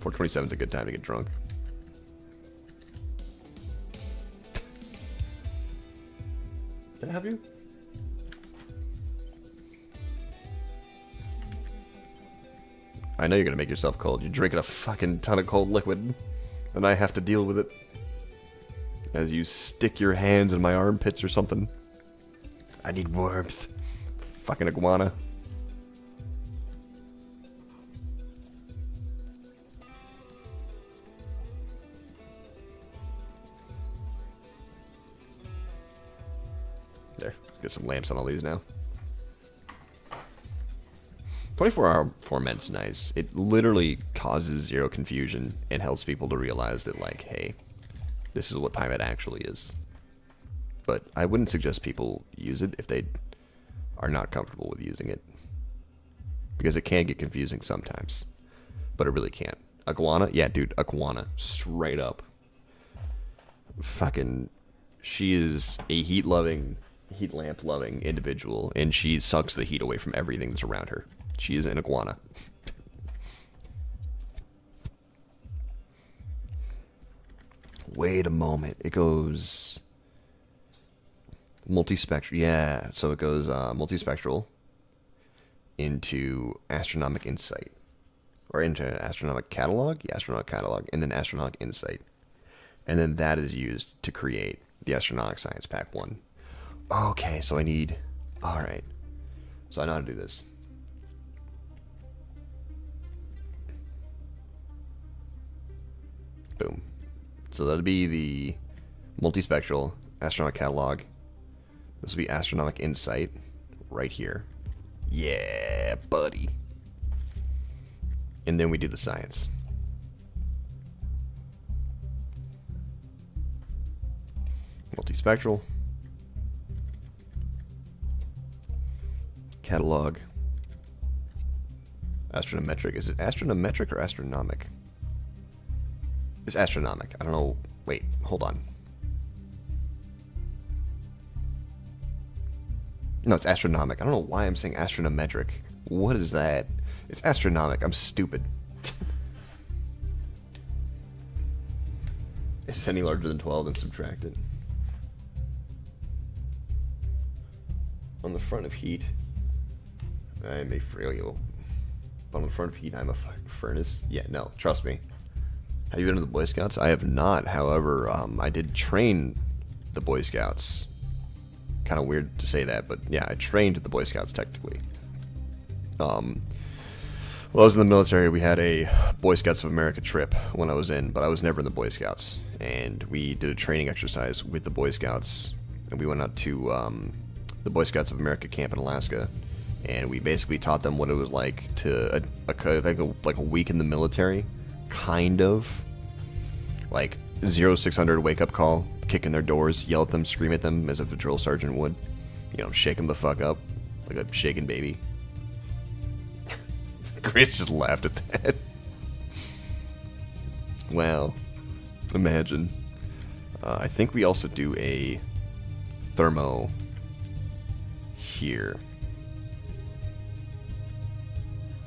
4:27 is a good time to get drunk. Can I have you? I know you're gonna make yourself cold. You're drinking a fucking ton of cold liquid. And I have to deal with it. As you stick your hands in my armpits or something. I need warmth. Fucking iguana. There. Get some lamps on all these now. 24-hour format's nice. It literally causes zero confusion and helps people to realize that, like, hey, this is what time it actually is. But I wouldn't suggest people use it if they are not comfortable with using it. Because it can get confusing sometimes. But it really can't. Iguana? Yeah, dude, iguana. Straight up. Fucking... She is a heat lamp loving individual. And she sucks the heat away from everything that's around her. She is an iguana. Wait a moment. It goes... multispectral. Yeah, so it goes multispectral into astronomic insight. Or into astronomic catalog? Yeah, astronomic catalog. And then astronomic insight. And then that is used to create the astronomic science pack 1. Okay, so I need... Alright. So I know how to do this. Boom. So that'll be the multispectral astronomic catalog. This will be astronomic insight right here. Yeah, buddy. And then we do the science. Multispectral. Catalog. Astronometric. Is it astronometric or astronomic? It's astronomic. I don't know. Wait, hold on. No, it's astronomic. I don't know why I'm saying astronometric. What is that? It's astronomic. I'm stupid. If it's any larger than 12, then subtract it. On the front of heat, I'm a frail. But on the front of heat, I'm a furnace. Yeah, no, trust me. Have you been to the Boy Scouts? I have not. However, I did train the Boy Scouts. Kind of weird to say that, but yeah, I trained the Boy Scouts technically. Well, I was in the military. We had a Boy Scouts of America trip when I was in, but I was never in the Boy Scouts. And we did a training exercise with the Boy Scouts, and we went out to the Boy Scouts of America camp in Alaska, and we basically taught them what it was like to like a week in the military, kind of like 0600 wake up call, kick in their doors, yell at them, scream at them as if a drill sergeant would, you know, shake them the fuck up like a shaken baby. Grace just laughed at that. Wow. Imagine. I think we also do a thermo here,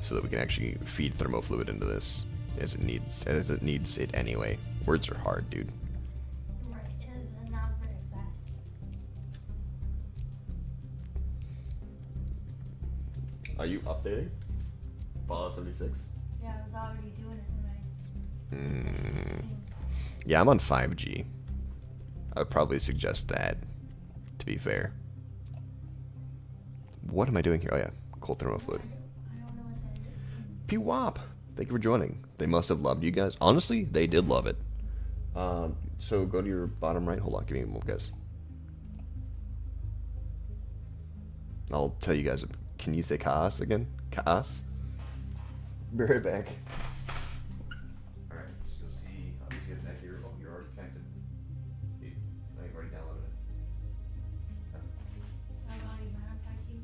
so that we can actually feed thermofluid into this as it needs it anyway. Words are hard, dude. Right, it is not very fast. Are you updating? Fallout 76? Yeah, I was already doing it when I... Yeah, I'm on 5G. I would probably suggest that, to be fair. What am I doing here? Oh yeah, cold thermofluid. I don't know what that is. P-Wop! Thank you for joining. They must have loved you guys. Honestly, they did love it. So go to your bottom right. Hold on, give me a moment, guys. I'll tell you guys. Can you say Kaas again? Kaas? Be right back. Alright, so you'll see. I'll just get connected here. Oh, you're already connected. You've already downloaded it. I've already been on 5G.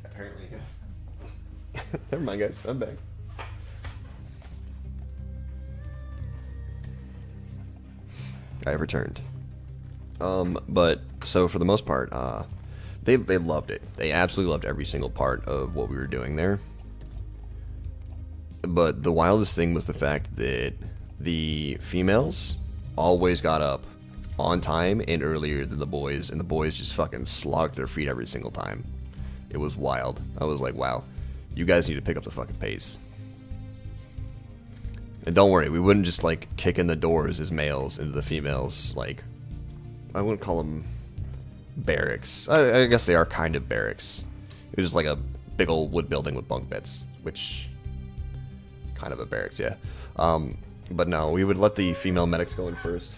Apparently, yeah. Never mind, guys. I'm back. I have returned. But so for the most part, they loved it. They absolutely loved every single part of what we were doing there. But the wildest thing was the fact that the females always got up on time and earlier than the boys, and the boys just fucking slogged their feet every single time. It was wild. I was like, wow, you guys need to pick up the fucking pace. And don't worry, we wouldn't just like kick in the doors as males into the females, like, I wouldn't call them barracks. I guess they are kind of barracks. It was just like a big old wood building with bunk beds, which, kind of a barracks, yeah. But no, we would let the female medics go in first.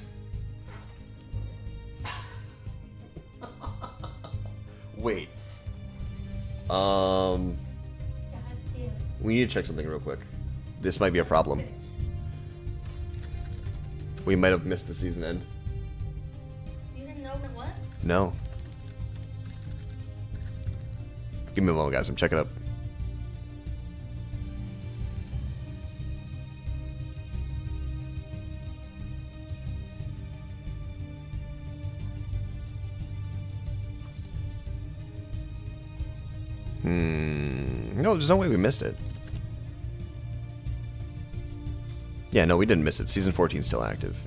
Wait. God damn it. We need to check something real quick. This might be a problem. We might have missed the season end. You didn't know what it was? No. Give me a moment, guys. I'm checking up. No, there's no way we missed it. Yeah, no, we didn't miss it. Season 14 is still active.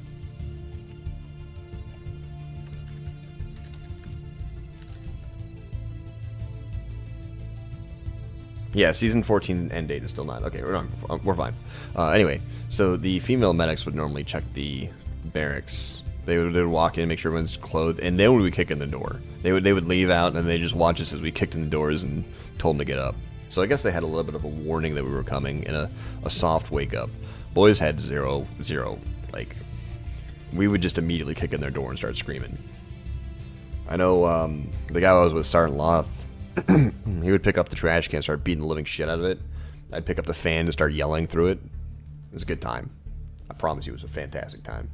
Yeah, season 14 end date is still not. Okay, we're fine. Anyway, so the female medics would normally check the barracks. They would walk in, make sure everyone's clothed, and then we would kick in the door. They would leave out, and they just watch us as we kicked in the doors and told them to get up. So I guess they had a little bit of a warning that we were coming and a soft wake up. Boys had zero. Like, we would just immediately kick in their door and start screaming. I know the guy I was with, Sergeant Loth, he would pick up the trash can and start beating the living shit out of it. I'd pick up the fan and start yelling through it. It was a good time. I promise you, it was a fantastic time.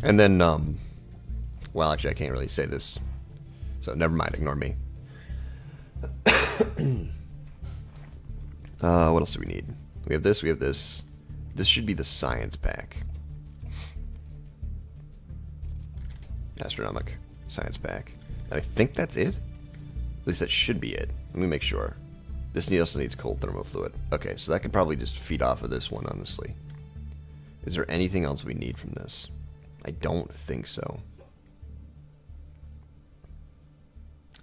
And then, well, actually, I can't really say this, so never mind, ignore me. What else do we need? We have this, we have this. This should be the science pack. Astronomic science pack. And I think that's it? At least that should be it. Let me make sure. This also needs cold thermofluid. Okay, so that could probably just feed off of this one, honestly. Is there anything else we need from this? I don't think so.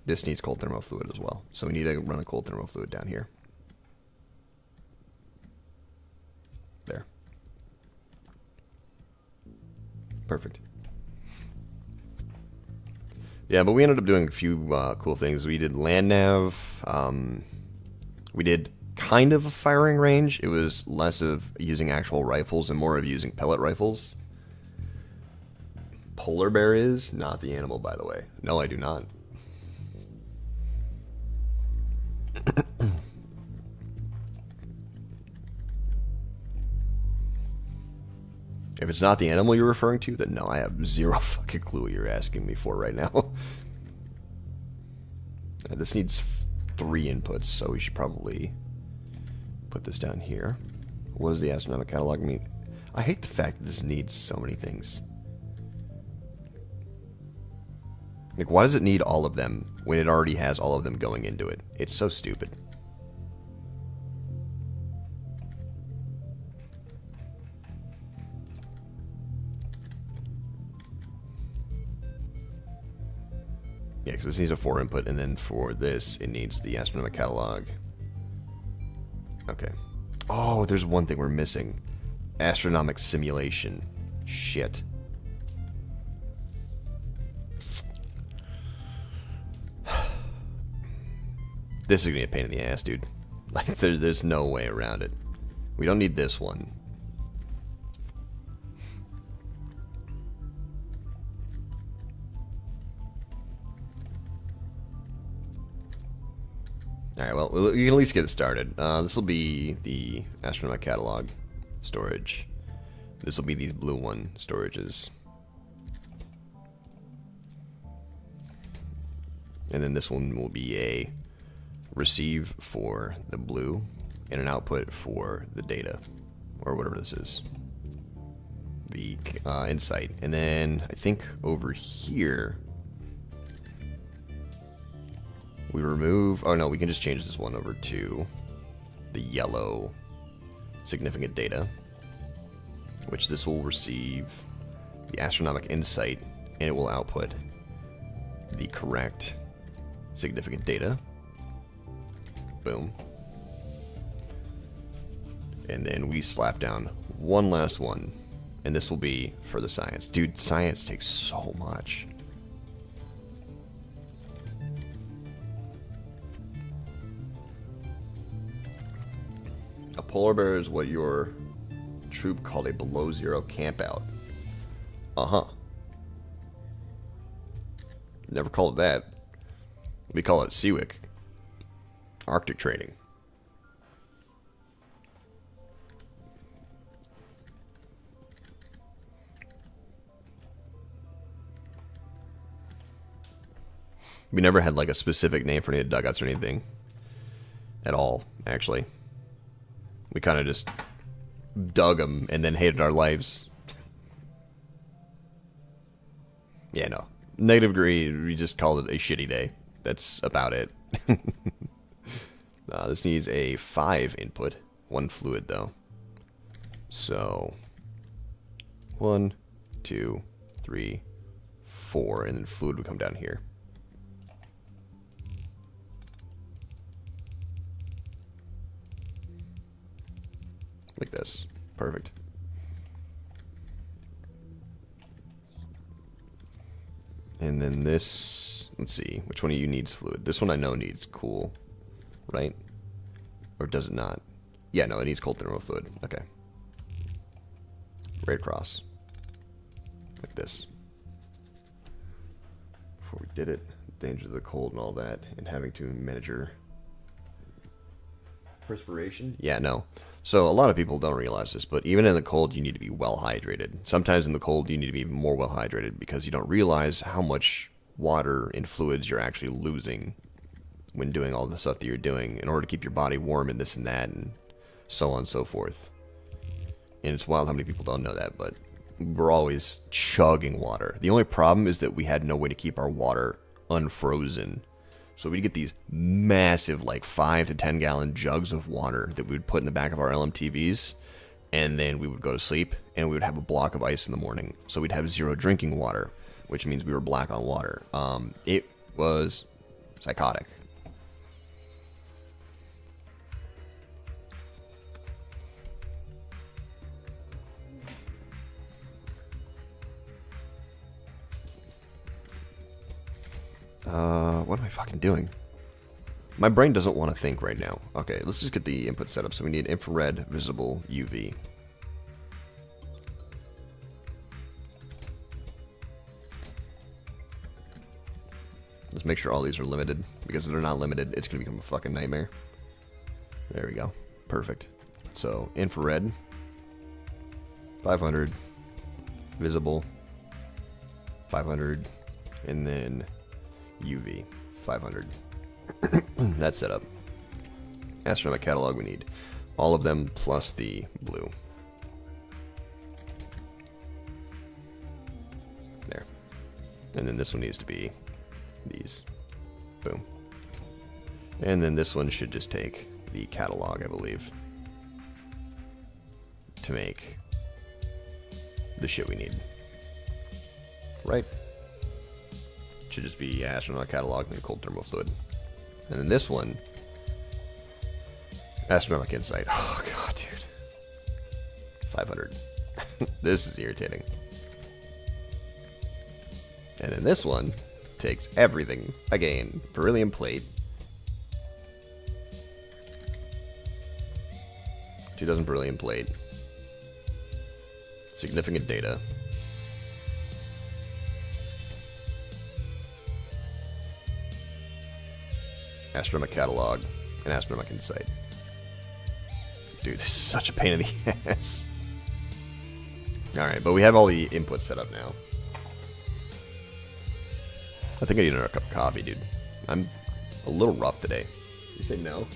This needs cold thermo fluid as well. So we need to run a cold thermo fluid down here. There. Perfect. Yeah, but we ended up doing a few cool things. We did land nav. We did kind of a firing range. It was less of using actual rifles and more of using pellet rifles. Polar bear is not the animal, by the way. No, I do not. If it's not the animal you're referring to, then no, I have zero fucking clue what you're asking me for right now. This needs 3 inputs, so we should probably put this down here. What does the astronomic catalog mean? I hate the fact that this needs so many things. Like, why does it need all of them when it already has all of them going into it? It's so stupid. Yeah, because this needs a 4 input, and then for this, it needs the astronomic catalog. Okay. Oh, there's one thing we're missing. Astronomic simulation. Shit. This is going to be a pain in the ass, dude. Like, there's no way around it. We don't need this one. Alright, well, we can at least get it started. This will be the astronomic catalog storage. This will be these blue one storages. And then this one will be a receive for the blue and an output for the data, or whatever this is. The insight. And then I think over here we remove, oh no, we can just change this one over to the yellow significant data, which this will receive the astronomic insight, and it will output the correct significant data. Boom. And then we slap down one last one, and this will be for the science. Dude, science takes so much. A polar bear is what your troop called a below zero campout. Uh-huh. Never called it that. We call it Seawick. Arctic training. We never had like a specific name for any of the dugouts or anything. At all, actually. We kind of just dug them and then hated our lives. Yeah, no. Negative degree, we just called it a shitty day. That's about it. This needs a 5 input. 1 fluid, though. So, 1, 2, 3, 4, and then fluid would come down here. Like this. Perfect. And then this, let's see, which one of you needs fluid? This one I know needs cool, right? Or does it not? Yeah, no, it needs cold thermal fluid. Okay. Right across. Like this. Before we did it, danger of the cold and all that, and having to manage your perspiration? Yeah, no. So a lot of people don't realize this, but even in the cold, you need to be well hydrated. Sometimes in the cold, you need to be even more well hydrated because you don't realize how much water and fluids you're actually losing when doing all the stuff that you're doing in order to keep your body warm and this and that and so on and so forth. And it's wild how many people don't know that, but we're always chugging water. The only problem is that we had no way to keep our water unfrozen. So we'd get these massive, like 5 to 10 gallon jugs of water that we would put in the back of our LMTVs, and then we would go to sleep, and we would have a block of ice in the morning. So we'd have 0 drinking water, which means we were black on water. It was Psychotic. What am I fucking doing? My brain doesn't want to think right now. Okay, let's just get the input set up. So we need infrared, visible, UV. Let's make sure all these are limited, because if they're not limited, it's going to become a fucking nightmare. There we go. Perfect. So, infrared, 500, visible, 500, and then UV, 500. That's set up. Astronomic catalog, we need all of them plus the blue. There. And then this one needs to be these. Boom. And then this one should just take the catalog, I believe, to make the shit we need. Right? Should just be astronaut catalog and cold thermal fluid. And then this one, astronomic insight. Oh god, dude. 500. This is irritating. And then this one takes everything. Again, beryllium plate. 2000 beryllium plate. Significant data. Astronomic catalog and astronomic insight. Dude, this is such a pain in the ass. Alright, but we have all the inputs set up now. I think I need another cup of coffee, dude. I'm a little rough today. You say no?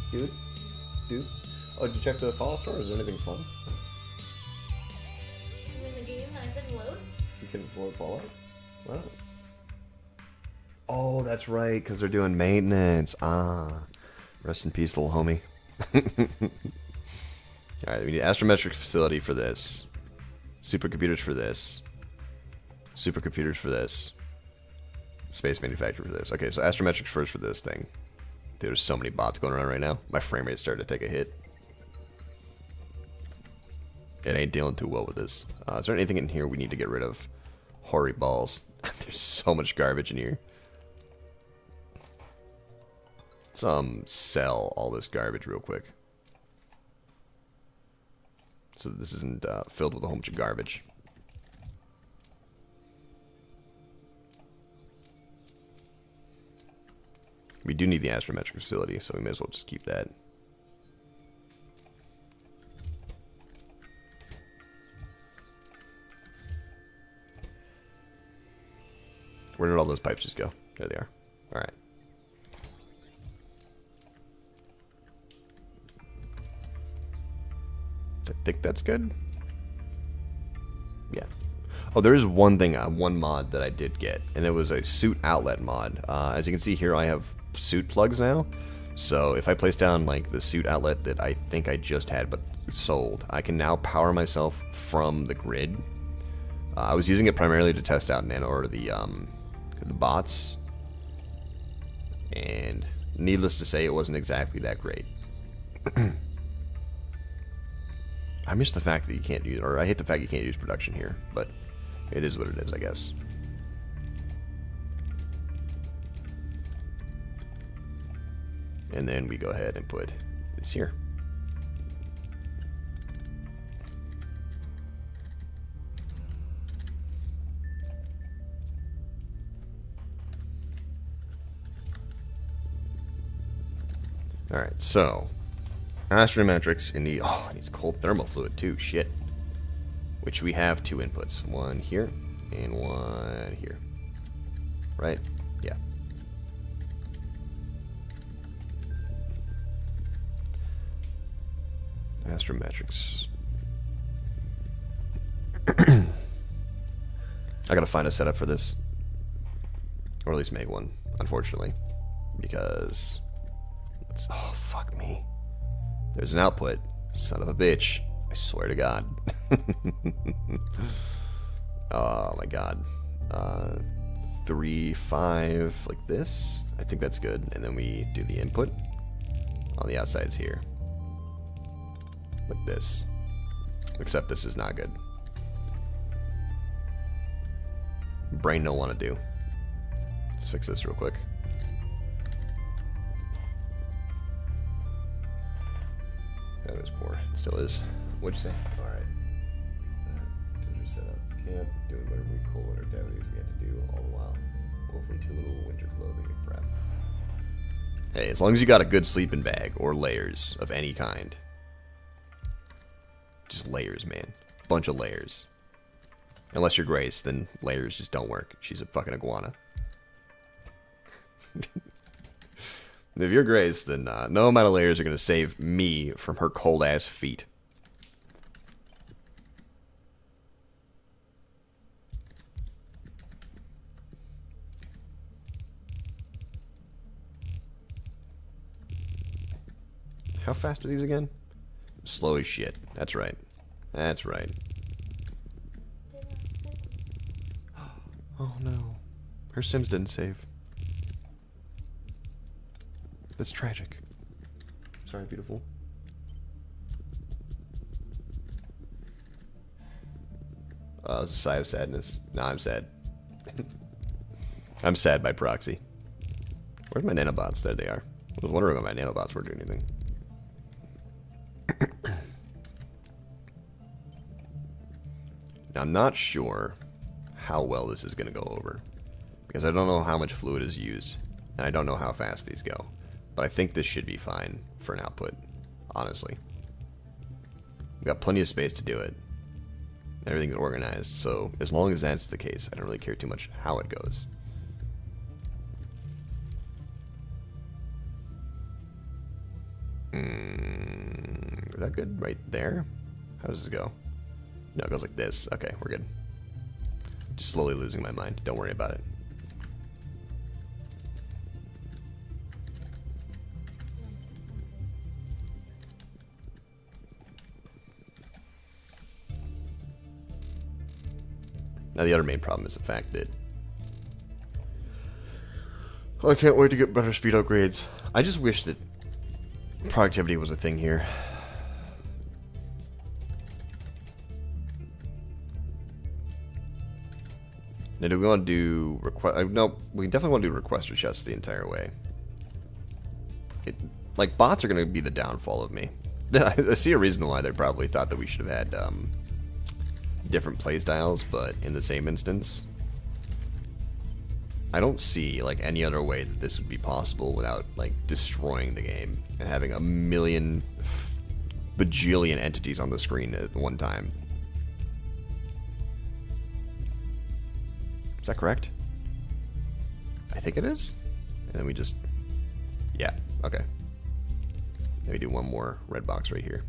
Dude? Dude? Oh, did you check the Fallout store? Is there anything fun? In the game that I couldn't load? You couldn't load Fallout? Wow. Oh, that's right, because they're doing maintenance. Ah. Rest in peace, little homie. Alright, we need astrometric facility for this. Supercomputers for this. Supercomputers for this. Space manufacturer for this. Okay, so astrometrics first for this thing. There's so many bots going around right now. My frame rate's starting to take a hit. It ain't dealing too well with this. Is there anything in here we need to get rid of? Hoary balls. There's so much garbage in here. Let's sell all this garbage real quick. So that this isn't filled with a whole bunch of garbage. We do need the astrometric facility, so we may as well just keep that. Where did all those pipes just go? There they are. Alright. I think that's good. Yeah. Oh, there is one thing, one mod that I did get, and it was a suit outlet mod. As you can see here, I have suit plugs now. So if I place down like the suit outlet that I think I just had but sold, I can now power myself from the grid. I was using it primarily to test out nano or the bots, and needless to say, it wasn't exactly that great. I miss the fact that you can't use, or I hate the fact you can't use production here, but it is what it is, I guess. And then we go ahead and put this here. Alright, so astrometrics in the it needs cold thermal fluid too, shit. Which we have two inputs. One here and one here. Right? Yeah. Astrometrics. I gotta find a setup for this. Or at least make one, unfortunately. Because oh, fuck me. There's an output. Son of a bitch. I swear to God. Oh my God. 3, 5, like this. I think that's good. And then we do the input on the outsides here. Like this. Except this is not good. Brain don't want to do. Let's fix this real quick. That was poor. It still is. What'd you say? Alright. Temperature setup. Camp. Doing whatever we cold winter activities we have to do all the while. Hopefully too little winter clothing and prep. Hey, as long as you got a good sleeping bag or layers of any kind. Just layers, man. Bunch of layers. Unless you're Grace, then layers just don't work. She's a fucking iguana. If you're Grace, then no amount of layers are going to save me from her cold-ass feet. How fast are these again? Slow as shit. That's right. That's right. Oh no. Her Sims didn't save. That's tragic. Sorry, beautiful. It was a sigh of sadness. No, I'm sad. I'm sad by proxy. Where's my nanobots? There they are. I was wondering why my nanobots weren't doing anything. Now, I'm not sure how well this is going to go over, because I don't know how much fluid is used, and I don't know how fast these go. But I think this should be fine for an output, honestly. We've got plenty of space to do it. Everything's organized, so as long as that's the case, I don't really care too much how it goes. Is that good right there? How does this go? No, it goes like this. Okay, we're good. Just slowly losing my mind. Don't worry about it. Now the other main problem is the fact that I can't wait to get better speed upgrades. I just wish that productivity was a thing here. Now, do we want to do request? No, we definitely want to do requester chests the entire way. Like, bots are going to be the downfall of me. I see a reason why they probably thought that we should have had different playstyles, but in the same instance, I don't see like any other way that this would be possible without like destroying the game and having a million bajillion entities on the screen at one time. Is that correct? I think it is. And then we just, yeah, okay. Maybe do one more red box right here.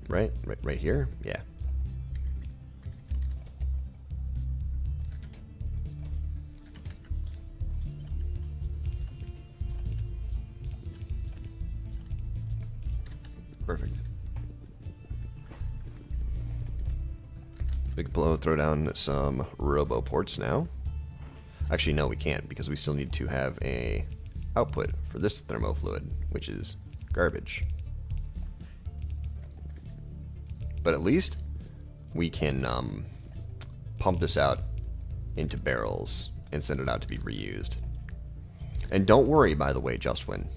Right here? Yeah. Perfect. We can throw down some robo ports now. Actually, no, we can't, because we still need to have a output for this thermofluid, which is garbage. But at least we can pump this out into barrels and send it out to be reused. And don't worry, by the way, Justwin.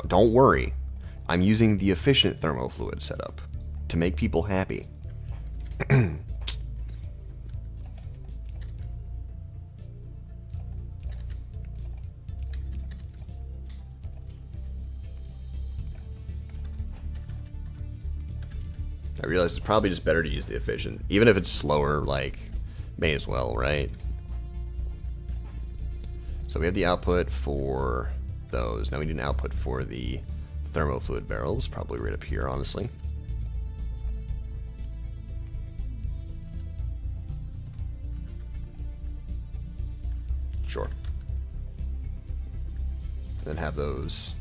Don't worry. I'm using the efficient thermofluid setup to make people happy. I realize it's probably just better to use the efficient. Even if it's slower, like, may as well, right? So we have the output for those. Now we need an output for the thermofluid barrels, probably right up here, honestly. Sure. And then have those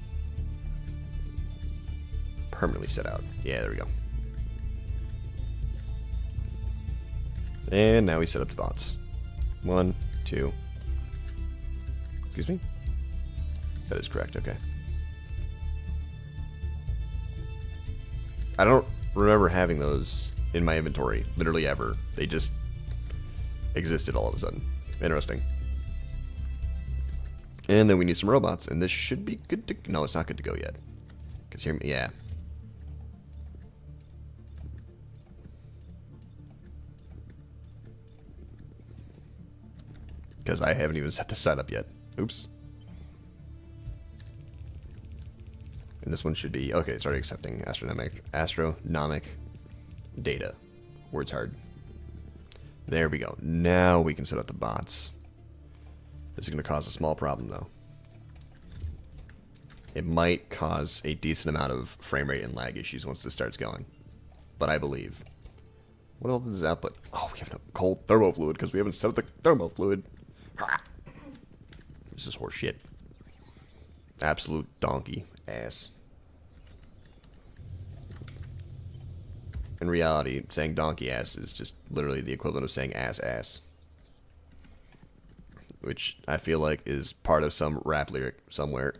permanently set out. Yeah, there we go. And now we set up the bots. 1, 2. Excuse me? That is correct, okay. I don't remember having those in my inventory, literally ever. They just existed all of a sudden. Interesting. And then we need some robots, and this should be good to... No, it's not good to go yet. Because here... Yeah. Because I haven't even set the setup yet. Oops. And this one should be... Okay, it's already accepting astronomic data. Word's hard. There we go. Now we can set up the bots. This is going to cause a small problem, though. It might cause a decent amount of frame rate and lag issues once this starts going. But I believe. What else is output? Oh, we have no cold thermo fluid because we haven't set up the thermo fluid. This is horse shit. Absolute donkey ass. In reality, saying donkey ass is just literally the equivalent of saying ass. Which I feel like is part of some rap lyric somewhere.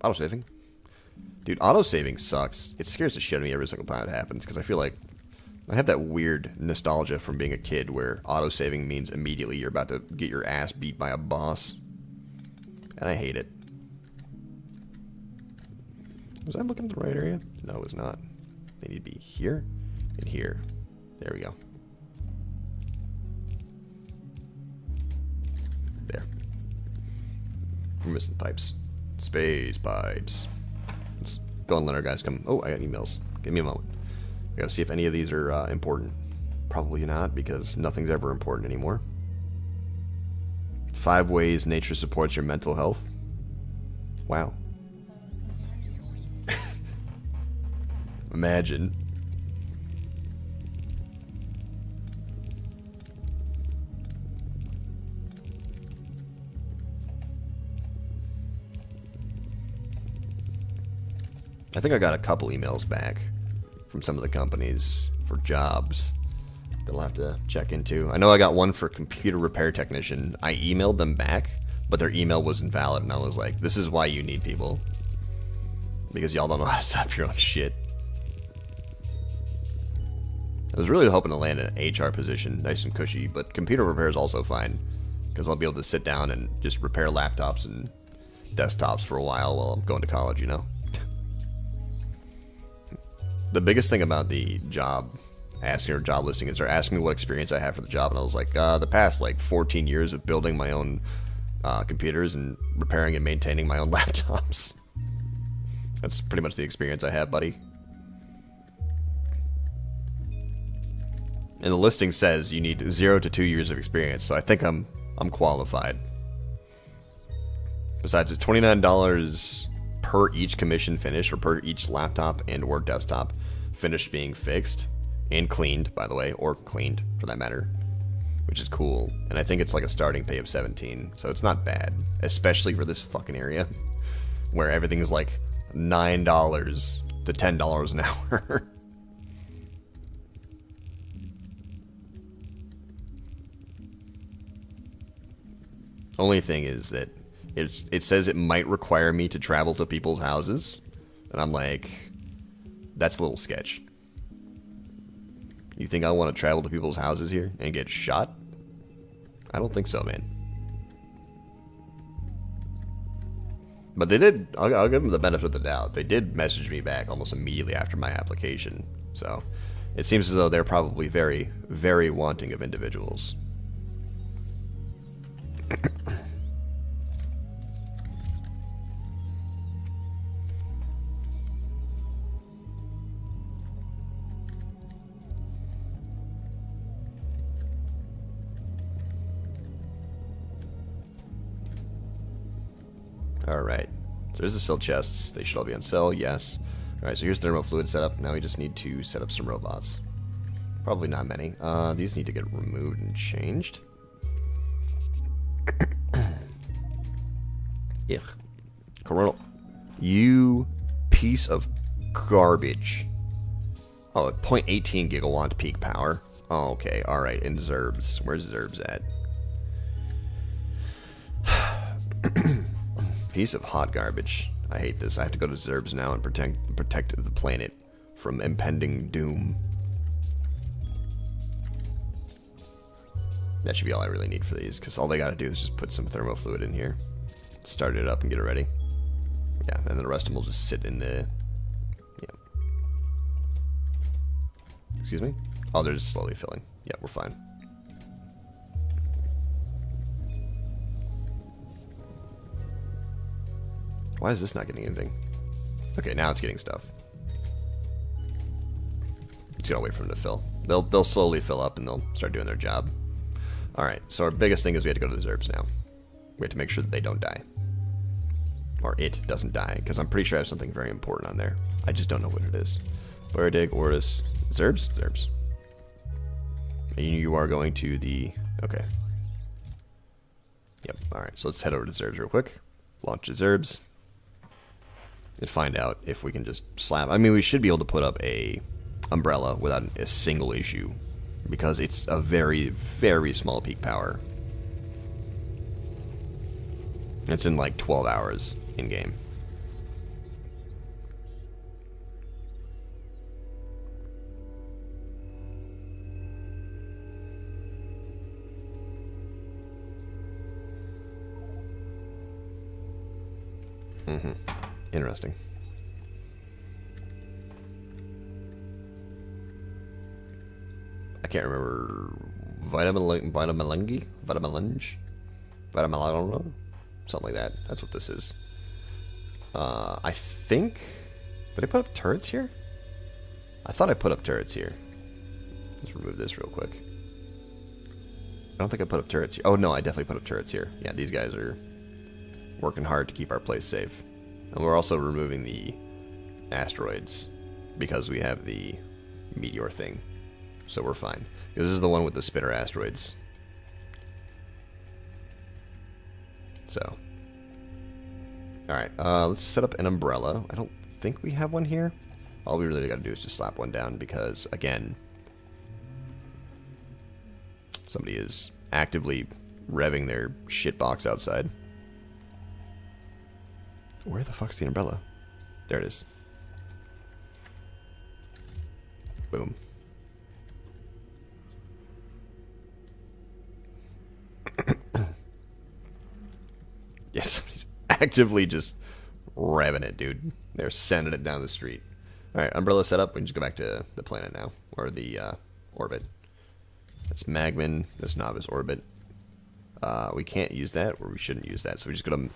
Autosaving? Dude, autosaving sucks. It scares the shit out of me every single time it happens, because I feel like I have that weird nostalgia from being a kid where autosaving means immediately you're about to get your ass beat by a boss. And I hate it. Was I looking at the right area? No, it was not. They need to be here and here. There we go. There. We're missing pipes. Space pipes. Let's go and let our guys come. Oh, I got emails. Give me a moment. I gotta see if any of these are important. Probably not, because nothing's ever important anymore. 5 ways nature supports your mental health. Wow. Imagine. I think I got a couple emails back from some of the companies for jobs that I'll have to check into. I know I got one for computer repair technician. I emailed them back, but their email was invalid, and I was like, this is why you need people. Because y'all don't know how to set up your own shit. I was really hoping to land an HR position, nice and cushy, but computer repair is also fine, because I'll be able to sit down and just repair laptops and desktops for a while I'm going to college, you know? The biggest thing about the job asking or job listing is they're asking me what experience I have for the job, and I was like, the past like 14 years of building my own computers and repairing and maintaining my own laptops. That's pretty much the experience I have, buddy. And the listing says you need 0 to 2 years of experience, so I think I'm qualified. Besides, it's $29 per each commission finished, or per each laptop and or desktop finished being fixed and cleaned, by the way, or cleaned for that matter, which is cool. And I think it's like a starting pay of 17, so it's not bad, especially for this fucking area where everything is like $9 to $10 an hour. Only thing is that it says it might require me to travel to people's houses, and I'm like, that's a little sketch. You think I want to travel to people's houses here and get shot? I don't think so, man. But they did, I'll give them the benefit of the doubt. They did message me back almost immediately after my application. So it seems as though they're probably very, very wanting of individuals. Alright, so there's the sell chests. They should all be on sale, yes. Alright, so here's thermal fluid setup. Now we just need to set up some robots. Probably not many. These need to get removed and changed. Ugh. Coronal. You piece of garbage. Oh, at 0.18 gigawatt peak power. Oh, okay, alright, in Zerbs. Where's Zerbs at? Piece of hot garbage. I hate this. I have to go to Zerbs now and protect the planet from impending doom. That should be all I really need for these, because all they gotta do is just put some thermofluid in here, start it up, and get it ready. Yeah, and then the rest of them will just sit in the... Yeah. Excuse me? Oh, they're just slowly filling. Yeah, we're fine. Why is this not getting anything? Okay, now it's getting stuff. Just gotta wait for them to fill. They'll slowly fill up and they'll start doing their job. Alright, so our biggest thing is we have to go to the Zerbs now. We have to make sure that they don't die. Or it doesn't die, because I'm pretty sure I have something very important on there. I just don't know what it is. Boyardig, Ortis, Zerbs? Zerbs. And you are going to the... Okay. Yep, alright, so let's head over to Zerbs real quick. Launch the Zerbs. And find out if we can just slap... I mean, we should be able to put up a umbrella without a single issue, because it's a very, very small peak power. It's in like 12 hours in-game. Interesting. I can't remember. Vitamin lunge? Something like that. That's what this is. I think... Did I put up turrets here? I thought I put up turrets here. Let's remove this real quick. I don't think I put up turrets here. Oh, no, I definitely put up turrets here. Yeah, these guys are working hard to keep our place safe. And we're also removing the asteroids because we have the meteor thing. So we're fine. This is the one with the spinner asteroids. So. Alright, let's set up an umbrella. I don't think we have one here. All we really got to do is just slap one down because, again, somebody is actively revving their shitbox outside. Where the fuck's the umbrella? There it is. Boom. Yes, somebody's actively just revving it, dude. They're sending it down the street. Alright, umbrella set up. We can just go back to the planet now. Or the orbit. That's Magman. That's Novice orbit. We can't use that, or we shouldn't use that. So we just go to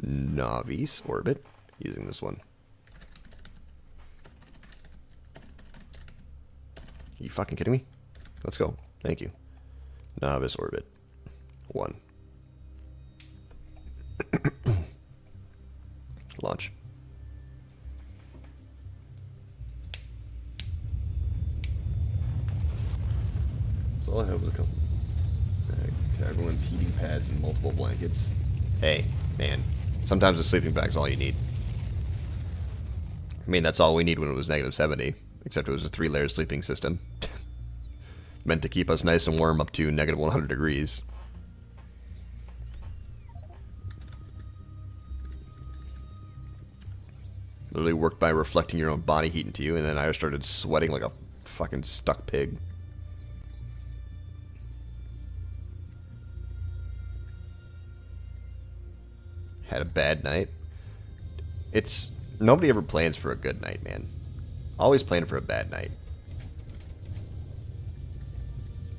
Novice orbit using this one. Are you fucking kidding me? Let's go. Thank you. Novice orbit. 1. Launch. So all I have was a couple. Everyone's heating pads and multiple blankets. Hey, man. Sometimes a sleeping bag's all you need. I mean, that's all we need when it was -70. Except it was a 3-layer sleeping system. Meant to keep us nice and warm up to -100 degrees. Literally worked by reflecting your own body heat into you, and then I started sweating like a fucking stuck pig. Had a bad night. It's... Nobody ever plans for a good night, man. Always plan for a bad night.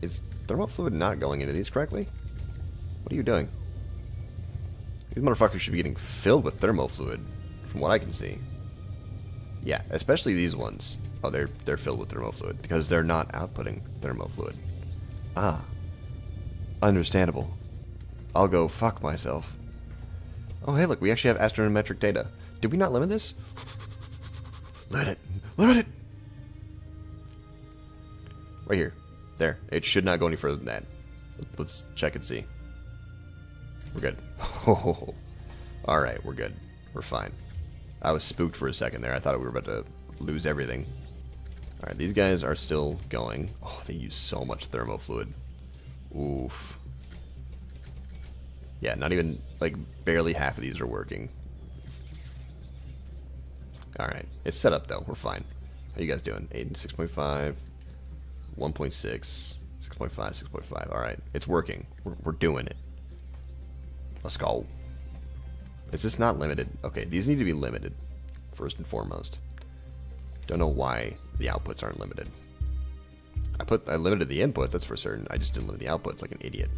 Is thermal fluid not going into these correctly? What are you doing? These motherfuckers should be getting filled with thermal fluid, from what I can see. Yeah, especially these ones. Oh, they're filled with thermal fluid because they're not outputting thermal fluid. Ah. Understandable. I'll go fuck myself. Oh, hey, look, we actually have astrometric data. Did we not limit this? Limit it. Limit it! Right here. There. It should not go any further than that. Let's check and see. We're good. Oh, alright, we're good. We're fine. I was spooked for a second there. I thought we were about to lose everything. Alright, these guys are still going. Oh, they use so much thermo fluid. Oof. Yeah, not even, like, barely half of these are working. Alright, it's set up though, we're fine. How you guys doing? 8 and 6.5, 1.6, 6.5, 6.5. Alright, it's working. We're doing it. Let's go. Is this not limited? Okay, these need to be limited, first and foremost. Don't know why the outputs aren't limited. I limited the inputs, that's for certain. I just didn't limit the outputs like an idiot.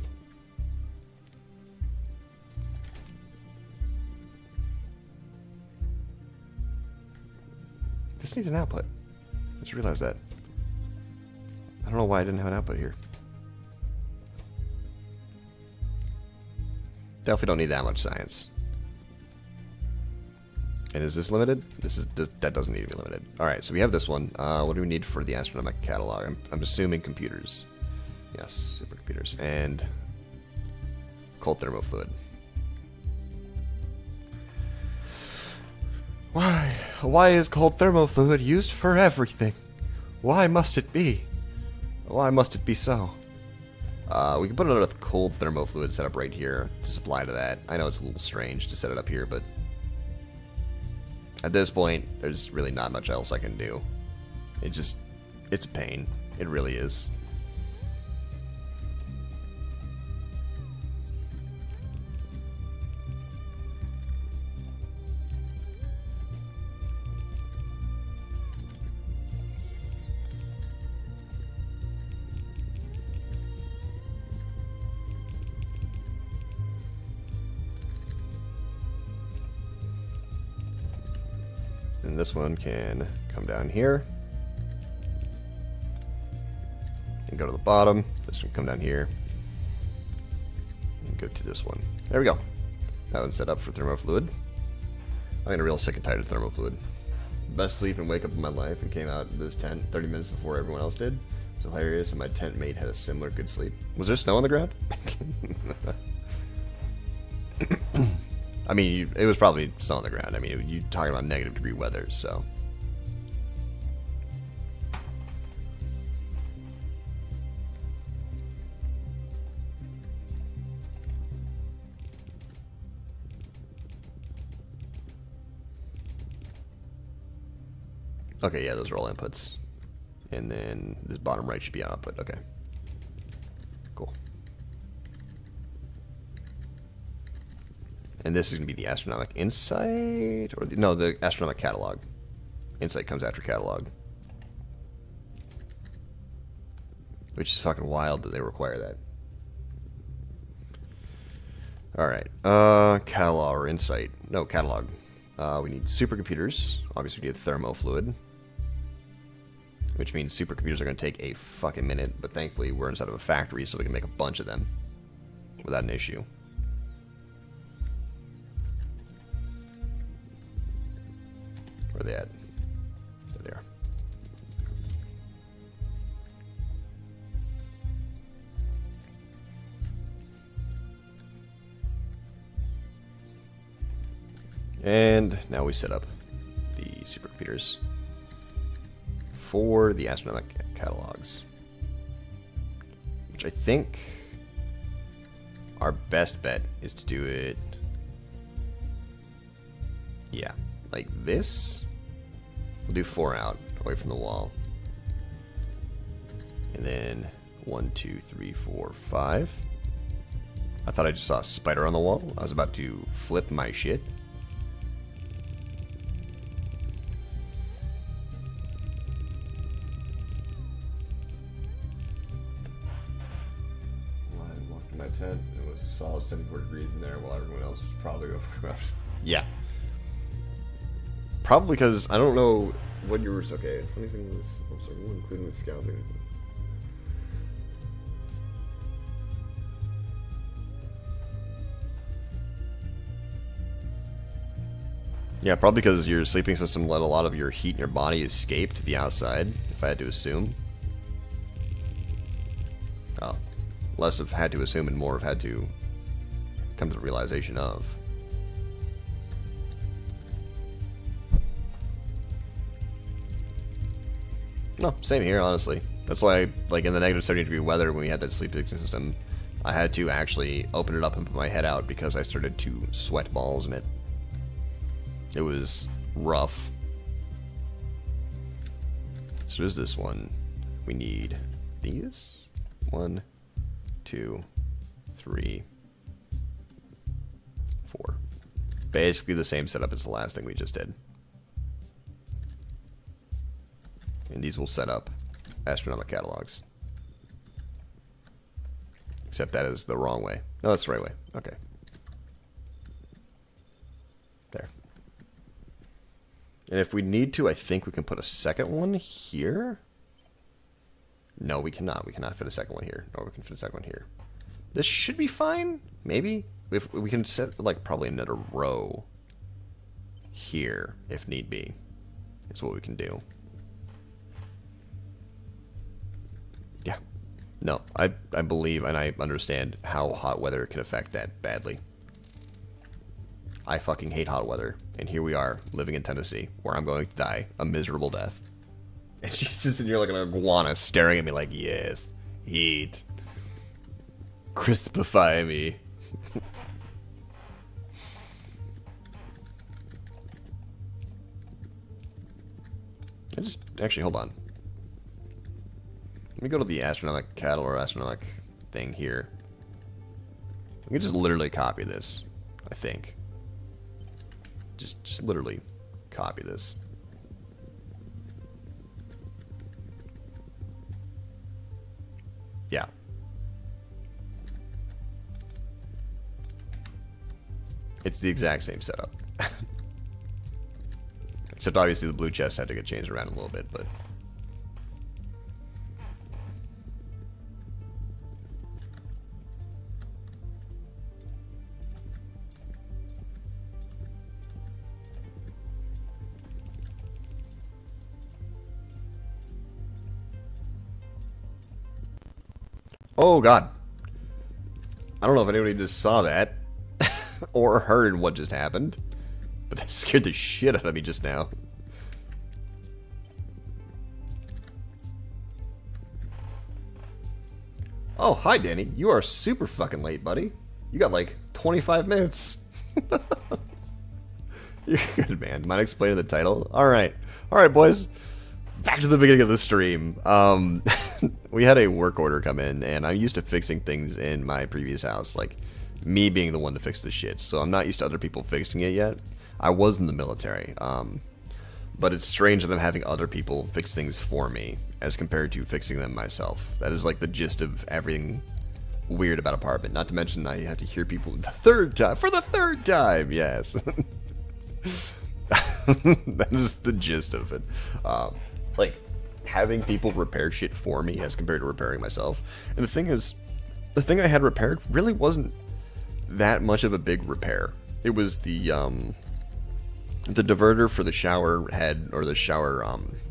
This needs an output. I just realized that. I don't know why I didn't have an output here. Definitely don't need that much science. And is this limited? That doesn't need to be limited. Alright, so we have this one. What do we need for the astronomical catalog? I'm assuming computers. Yes, supercomputers. And cold thermofluid. Why? Why is cold thermofluid used for everything? Why must it be? Why must it be so? We can put another cold thermofluid setup right here to supply to that. I know it's a little strange to set it up here, but at this point, there's really not much else I can do. It's a pain. It really is. And this one can come down here and go to the bottom. This one can come down here and go to this one. There we go. That one's set up for thermofluid. I'm getting real sick and tired of thermofluid. Best sleep and wake up of my life, and came out of this tent 30 minutes before everyone else did. It was hilarious, and my tent mate had a similar good sleep. Was there snow on the ground? I mean, it was probably snow on the ground. I mean, you're talking about negative degree weather, so. Okay, yeah, those are all inputs. And then this bottom right should be output. Okay. Cool. And this is going to be the astronomic insight, or no, the astronomic catalog. Insight comes after catalog. Which is fucking wild that they require that. Alright, catalog or insight. No, catalog. We need supercomputers. Obviously we need thermofluid. Which means supercomputers are going to take a fucking minute, but thankfully we're inside of a factory so we can make a bunch of them without an issue. Where are they at? There they are. And now we set up the supercomputers for the astronomic catalogs, which I think our best bet is to do it, yeah, like this. We'll do 4 out, away from the wall. And then 1, 2, 3, 4, 5. I thought I just saw a spider on the wall. I was about to flip my shit. I walked in my tent. It was a solid 74 degrees in there while everyone else was probably over. Yeah. Probably because I don't know what you were. Okay, funny thing was, I'm sorry, including the scalping. Yeah, probably because your sleeping system let a lot of your heat in your body escape to the outside, if I had to assume. Well, less have had to assume and more have had to come to the realization of. No, same here, honestly. That's why, like, in the negative 70-degree weather, when we had that sleep system, I had to actually open it up and put my head out because I started to sweat balls in it. It was rough. So there's this one. We need these. 1, 2, 3, 4. Basically the same setup as the last thing we just did. And these will set up astronomical catalogs. Except that is the wrong way. No, that's the right way. Okay. There. And if we need to, I think we can put a second one here. No, we cannot. We cannot fit a second one here. Or we can fit a second one here. This should be fine. Maybe. If we can set, like, probably another row here, if need be. Is what we can do. Yeah. No, I believe and I understand how hot weather can affect that badly. I fucking hate hot weather. And here we are, living in Tennessee, where I'm going to die a miserable death. And she's just sitting here like an iguana staring at me like, yes, heat. Crispify me. Actually, hold on. Let me go to the astronomic cattle or astronomic thing here. We can just literally copy this, I think. Just literally copy this. Yeah. It's the exact same setup. Except obviously the blue chest had to get changed around a little bit, but... Oh, God. I don't know if anybody just saw that or heard what just happened, but that scared the shit out of me just now. Oh, hi, Danny. You are super fucking late, buddy. You got like 25 minutes. You're good, man. Mind explaining the title? Alright. Alright, boys. Back to the beginning of the stream. We had a work order come in, and I'm used to fixing things in my previous house, like me being the one to fix the shit. So I'm not used to other people fixing it yet. I was in the military, but it's strange that I'm having other people fix things for me as compared to fixing them myself. That is like the gist of everything weird about apartment. Not to mention I have to hear people the third time, for the third time. Yes. That is the gist of it. Like, having people repair shit for me as compared to repairing myself. And the thing is, the thing I had repaired really wasn't that much of a big repair. It was the diverter for the shower head, or the shower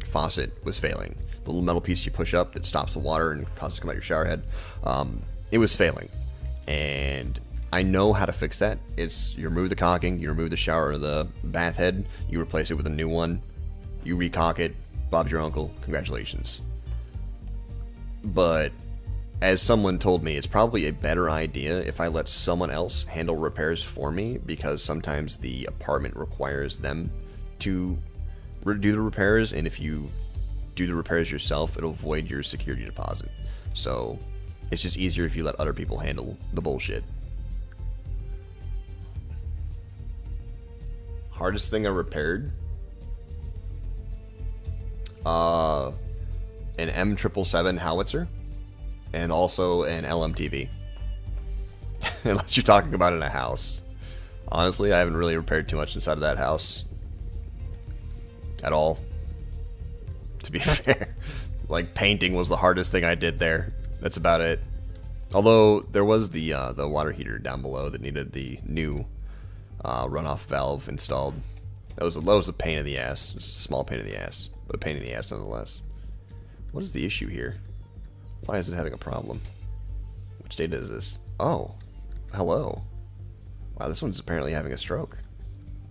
faucet was failing. The little metal piece you push up that stops the water and causes it to come out your shower head. It was failing. And I know how to fix that. It's, you remove the caulking, you remove the shower or the bath head, you replace it with a new one, you recock it, Bob's your uncle, congratulations. But as someone told me, it's probably a better idea if I let someone else handle repairs for me, because sometimes the apartment requires them to do the repairs, and if you do the repairs yourself, it'll void your security deposit. So it's just easier if you let other people handle the bullshit. Hardest thing I repaired? An M777 howitzer, and also an LMTV. Unless you're talking about in a house. Honestly, I haven't really repaired too much inside of that house. At all. To be fair. Like, painting was the hardest thing I did there. That's about it. Although, there was the water heater down below that needed the new runoff valve installed. That was a pain in the ass. Just a small pain in the ass. But a pain in the ass nonetheless. What is the issue here? Why is it having a problem? Which data is this? Oh. Hello. Wow, this one's apparently having a stroke.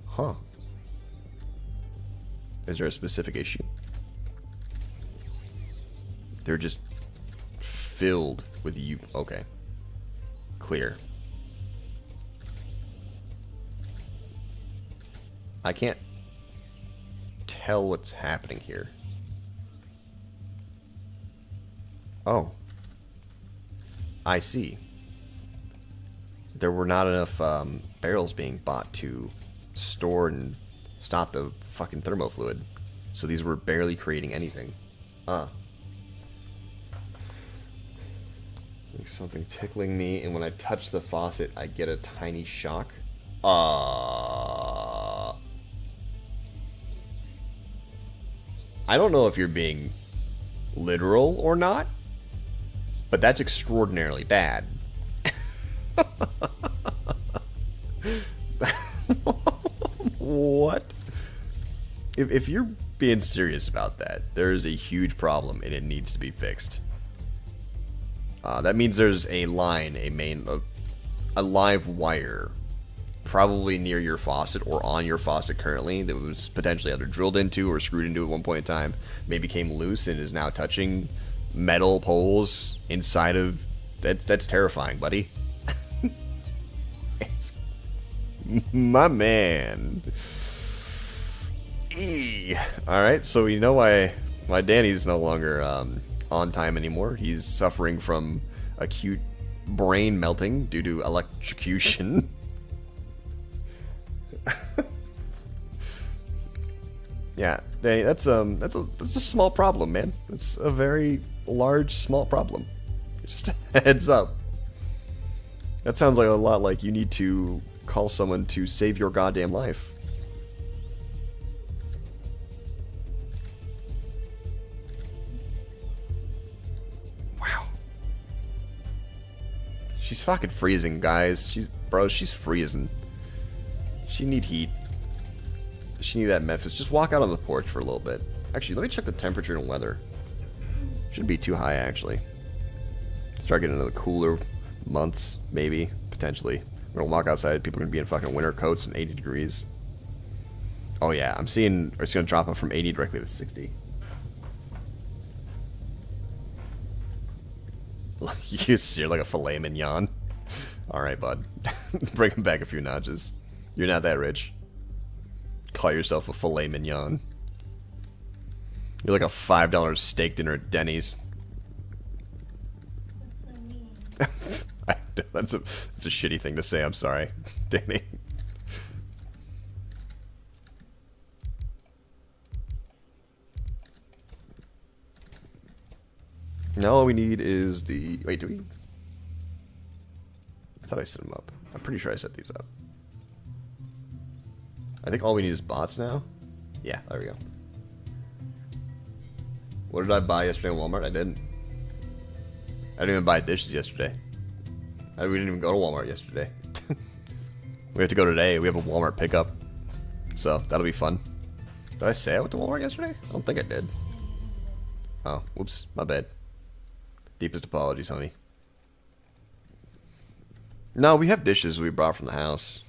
Huh. Is there a specific issue? They're just filled with you. Okay. Clear. I can't tell what's happening here. Oh. I see. There were not enough barrels being bought to store and stop the fucking thermofluid. So these were barely creating anything. Like something tickling me, and when I touch the faucet, I get a tiny shock. I don't know if you're being literal or not, but that's extraordinarily bad. What? If you're being serious about that, there is a huge problem and it needs to be fixed. That means there's a line, a live wire, probably near your faucet or on your faucet currently, that was potentially either drilled into or screwed into at one point in time, maybe came loose and is now touching metal poles inside of... That's terrifying, buddy. My man. Alright, so we know why Danny's no longer on time anymore. He's suffering from acute brain melting due to electrocution. Yeah, Danny, that's a small problem, man. It's a very large, small problem. Just a heads up. That sounds like a lot like you need to call someone to save your goddamn life. Wow. She's fucking freezing, guys. She's freezing. She need heat. She need that Memphis. Just walk out on the porch for a little bit. Actually, let me check the temperature and weather. Shouldn't be too high, actually. Start getting into the cooler months, maybe, potentially. We're gonna walk outside, people are gonna be in fucking winter coats and 80 degrees. Oh yeah, I'm seeing it's gonna drop up from 80 directly to 60. You sear like a filet mignon. Alright, bud. Bring him back a few notches. You're not that rich. Call yourself a filet mignon. You're like a $5 steak dinner at Denny's. That's so mean. That's a shitty thing to say, I'm sorry, Danny. Now all we need is the... Wait, do we... I thought I set them up. I'm pretty sure I set these up. I think all we need is bots now. Yeah, there we go. What did I buy yesterday in Walmart? I didn't. I didn't even buy dishes yesterday. We didn't even go to Walmart yesterday. We have to go today. We have a Walmart pickup. So, that'll be fun. Did I say I went to Walmart yesterday? I don't think I did. Oh, whoops. My bad. Deepest apologies, honey. No, we have dishes we brought from the house.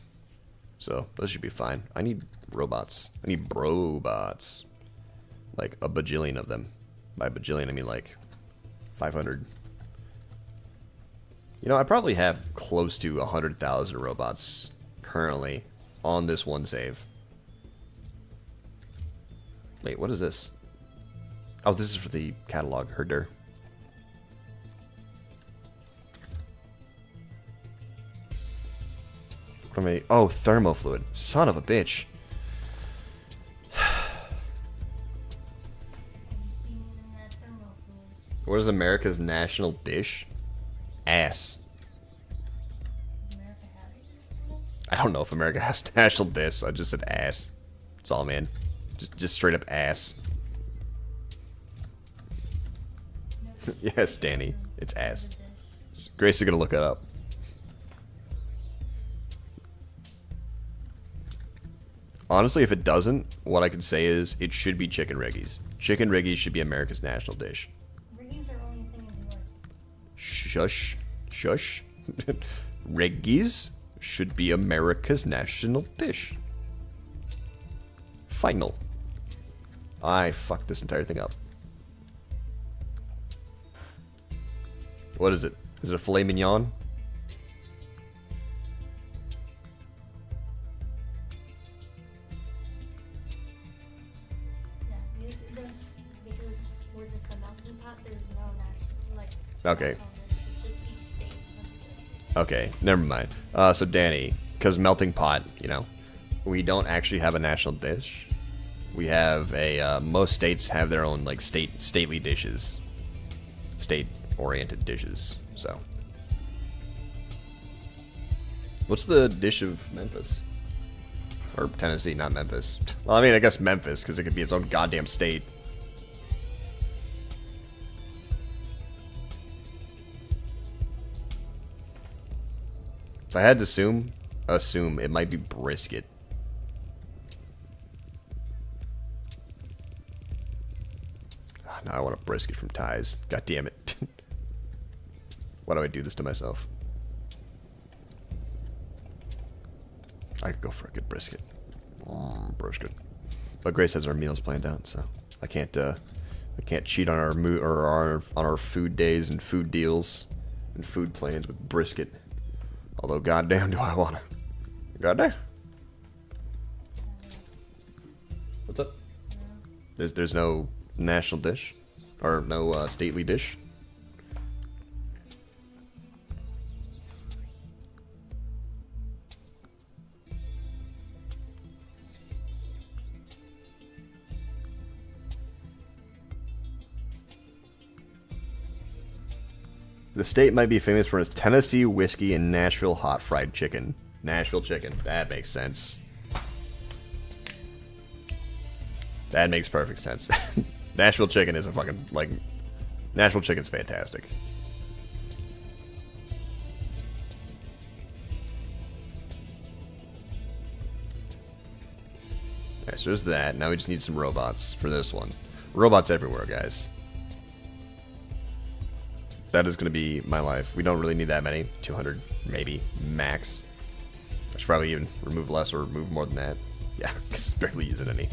So, those should be fine. I need robots. I need brobots. Like, a bajillion of them. By bajillion, I mean like 500. You know, I probably have close to 100,000 robots currently on this one save. Wait, what is this? Oh, this is for the catalog herder. What am I... Oh, thermofluid. Son of a bitch. What is America's national dish? Ass. America have it? I don't know if America has national dish. I just said ass. That's all, man. Just straight up ass. No, Yes, Danny. It's ass. Grace is gonna look it up. Honestly, if it doesn't, what I could say is it should be chicken riggies. Chicken riggies should be America's national dish. Riggies are only a thing in New York. Shush. Shush. Reggies should be America's national dish. Final. I fucked this entire thing up. What is it? Is it a filet mignon? Yeah, there's, because we're just a melting pot, there's no national, like, Okay. national dish. It's just each state has a dish. Okay, never mind. So Danny, because melting pot, you know, we don't actually have a national dish. We have a, most states have their own, like, stately dishes. State-oriented dishes, so. What's the dish of Memphis? Or Tennessee, not Memphis. Well, I mean, I guess Memphis, because it could be its own goddamn state. If I had to assume it might be brisket. Now I want a brisket from Ty's. God damn it. Why do I do this to myself? I could go for a good brisket. Brisket. But Grace has our meals planned out, so I can't cheat on our food days and food deals and food plans with brisket. Although goddamn do I wanna. Goddamn. What's up? There's no national dish? Or no stately dish? The state might be famous for its Tennessee whiskey and Nashville hot fried chicken. Nashville chicken. That makes sense. That makes perfect sense. Nashville chicken is a fucking, like... Nashville chicken's fantastic. Alright, so there's that. Now we just need some robots for this one. Robots everywhere, guys. That is going to be my life. We don't really need that many. 200, maybe, max. I should probably even remove less or remove more than that. Yeah, because barely using any.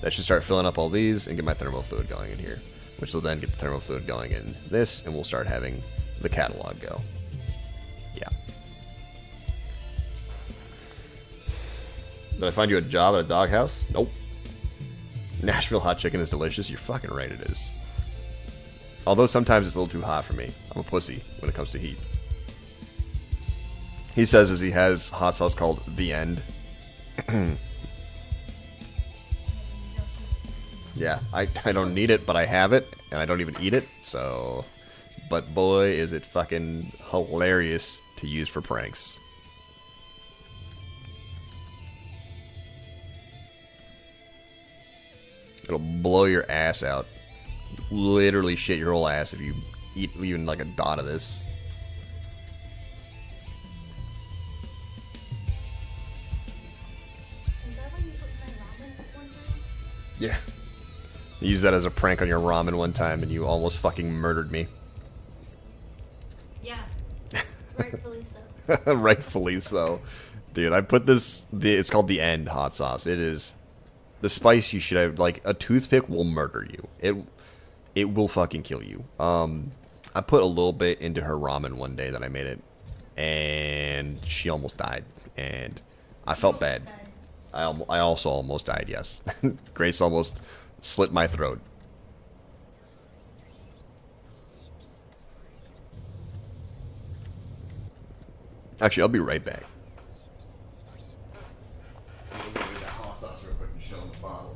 That should start filling up all these and get my thermal fluid going in here. Which will then get the thermal fluid going in this, and we'll start having the catalog go. Yeah. Did I find you a job at a doghouse? Nope. Nashville hot chicken is delicious. You're fucking right, it is. Although sometimes it's a little too hot for me. I'm a pussy when it comes to heat. He says as he has hot sauce called The End. Yeah, I don't need it, but I have it, and I don't even eat it, so... But boy, is it fucking hilarious to use for pranks. It'll blow your ass out. Literally shit your whole ass if you eat even like a dot of this. Is that where you put my ramen one time? Yeah. You used that as a prank on your ramen one time and you almost fucking murdered me. Yeah. Rightfully so. Rightfully so. Dude, I put this... It's called The End hot sauce. It is... The spice you should have... Like, a toothpick will murder you. It will fucking kill you. I put a little bit into her ramen one day that I made it. And she almost died. And I felt bad. I also almost died, yes. Grace almost slit my throat. Actually, I'll be right back. I'm gonna get that hot sauce real quick and show them the bottle.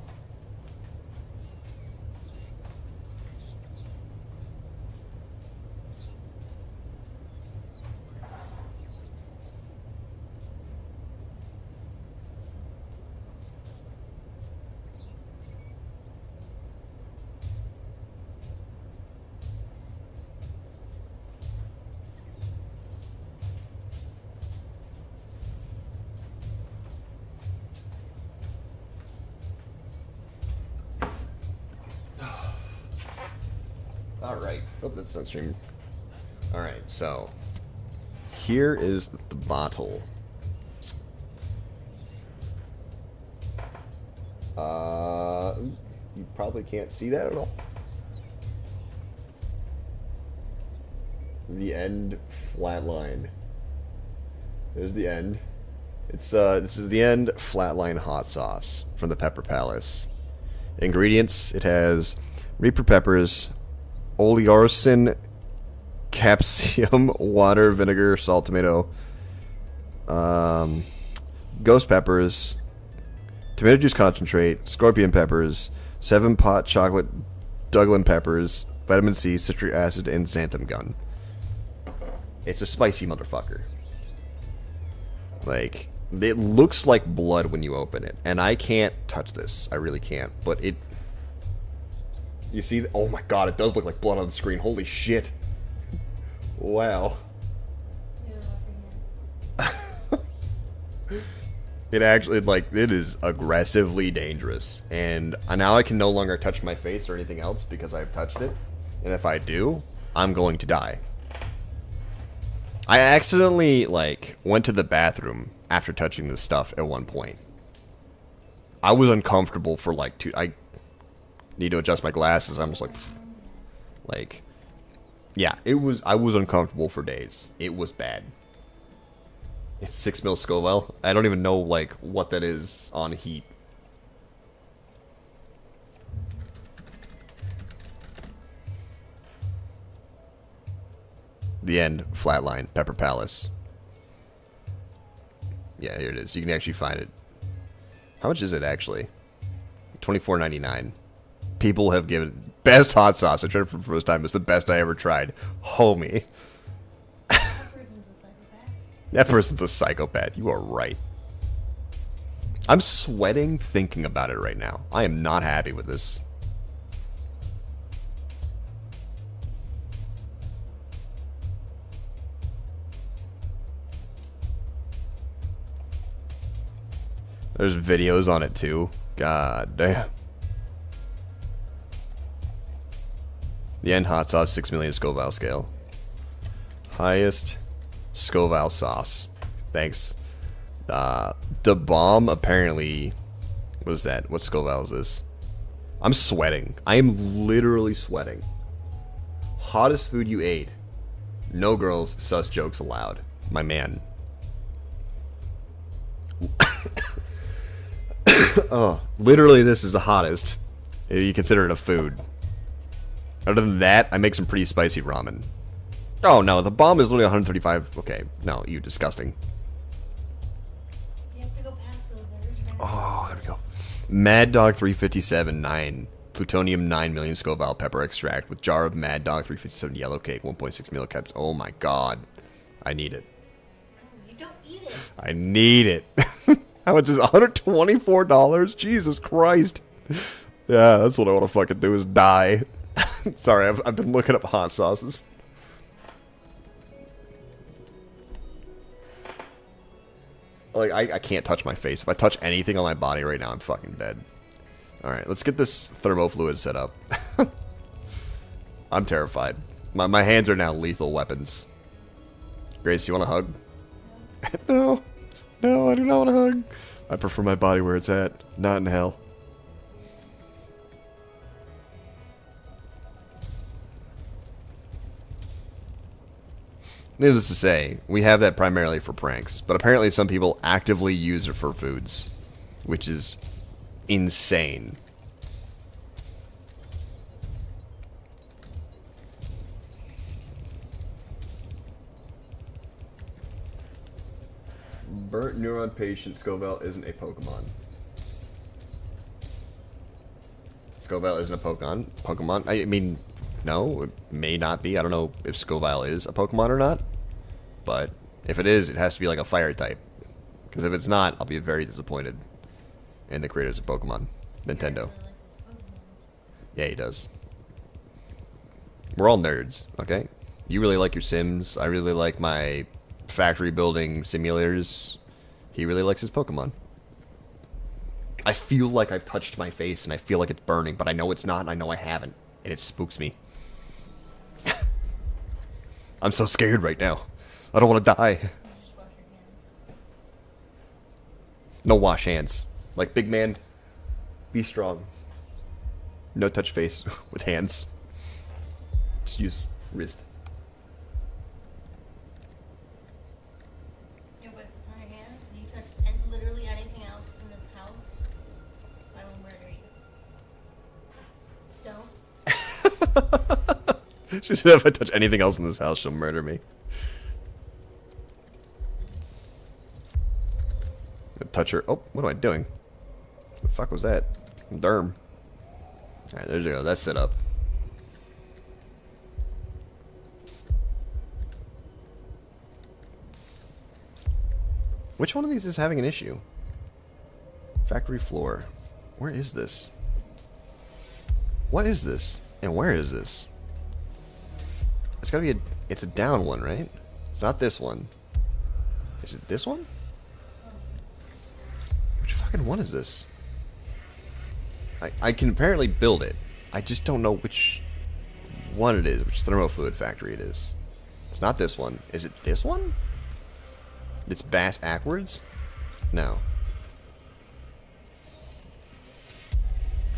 Alright. Hope that's not streaming. Alright, so here is the bottle. You probably can't see that at all. The end flatline. There's the end. It's this is the end flatline hot sauce from the Pepper Palace. Ingredients: it has Reaper peppers, olearsin, capsicum, water, vinegar, salt, tomato, ghost peppers, tomato juice concentrate, scorpion peppers, 7-pot chocolate Dublin peppers, vitamin C, citric acid, and xanthan gum. It's a spicy motherfucker. Like, it looks like blood when you open it, and I can't touch this. I really can't. But it... You see? Oh my god, it does look like blood on the screen. Holy shit. Wow. It actually, like, it is aggressively dangerous. And now I can no longer touch my face or anything else because I've touched it. And if I do, I'm going to die. I accidentally, like, went to the bathroom after touching this stuff at one point. I was uncomfortable for, like, I need to adjust my glasses. I'm just like, yeah, I was uncomfortable for days. It was bad. It's 6 mil Scoville. I don't even know, like, what that is on heat. The end. Flatline. Pepper Palace. Yeah, here it is. You can actually find it. How much is it, actually? $24.99. People have given... Best hot sauce. I tried it for the first time. It's the best I ever tried. Homie. That person's a psychopath. You are right. I'm sweating thinking about it right now. I am not happy with this. There's videos on it too. God damn. The end hot sauce, 6 million Scoville scale. Highest Scoville sauce. Thanks. The bomb apparently... What is that? What Scoville is this? I'm sweating. I am literally sweating. Hottest food you ate. No girls, sus jokes allowed. My man. Oh, literally this is the hottest. You consider it a food. Other than that, I make some pretty spicy ramen. Oh no, the bomb is literally 135. Okay, no, you disgusting. You have to go past those. Oh, there we go. Mad Dog 357 9. Plutonium 9 million Scoville pepper extract with jar of Mad Dog 357 yellow cake 1.6 millicaps. Oh my god. I need it. You don't eat it. I need it. How much is $124? Jesus Christ. Yeah, that's what I want to fucking do is die. Sorry, I've been looking up hot sauces. Like, I can't touch my face. If I touch anything on my body right now, I'm fucking dead. Alright, let's get this thermofluid set up. I'm terrified. My hands are now lethal weapons. Grace, you want a hug? No. No, I do not want a hug. I prefer my body where it's at, not in hell. Needless to say, we have that primarily for pranks, but apparently some people actively use it for foods, which is insane. Burnt neuron patient Scoville isn't a Pokemon. Scoville isn't a Pokemon? I mean, no, it may not be. I don't know if Scoville is a Pokemon or not. But if it is, it has to be like a fire type. Because if it's not, I'll be very disappointed in the creators of Pokemon. Nintendo. Yeah, he does. We're all nerds, okay? You really like your Sims. I really like my factory building simulators. He really likes his Pokemon. I feel like I've touched my face and I feel like it's burning, but I know it's not and I know I haven't. And it spooks me. I'm so scared right now. I don't want to die. No wash hands. Like, big man, be strong. No touch face with hands. Just use wrist. She said if I touch anything else in this house, she'll murder me. Touch her. Oh, what am I doing? The fuck was that? Derm. Alright, there you go. That's set up. Which one of these is having an issue? Factory floor. Where is this? What is this? And where is this? It's gotta be a... It's a down one, right? It's not this one. Is it this one? Which fucking one is this? I can apparently build it. I just don't know which one it is, which thermofluid factory it is. It's not this one. Is it this one? It's bass backwards? No.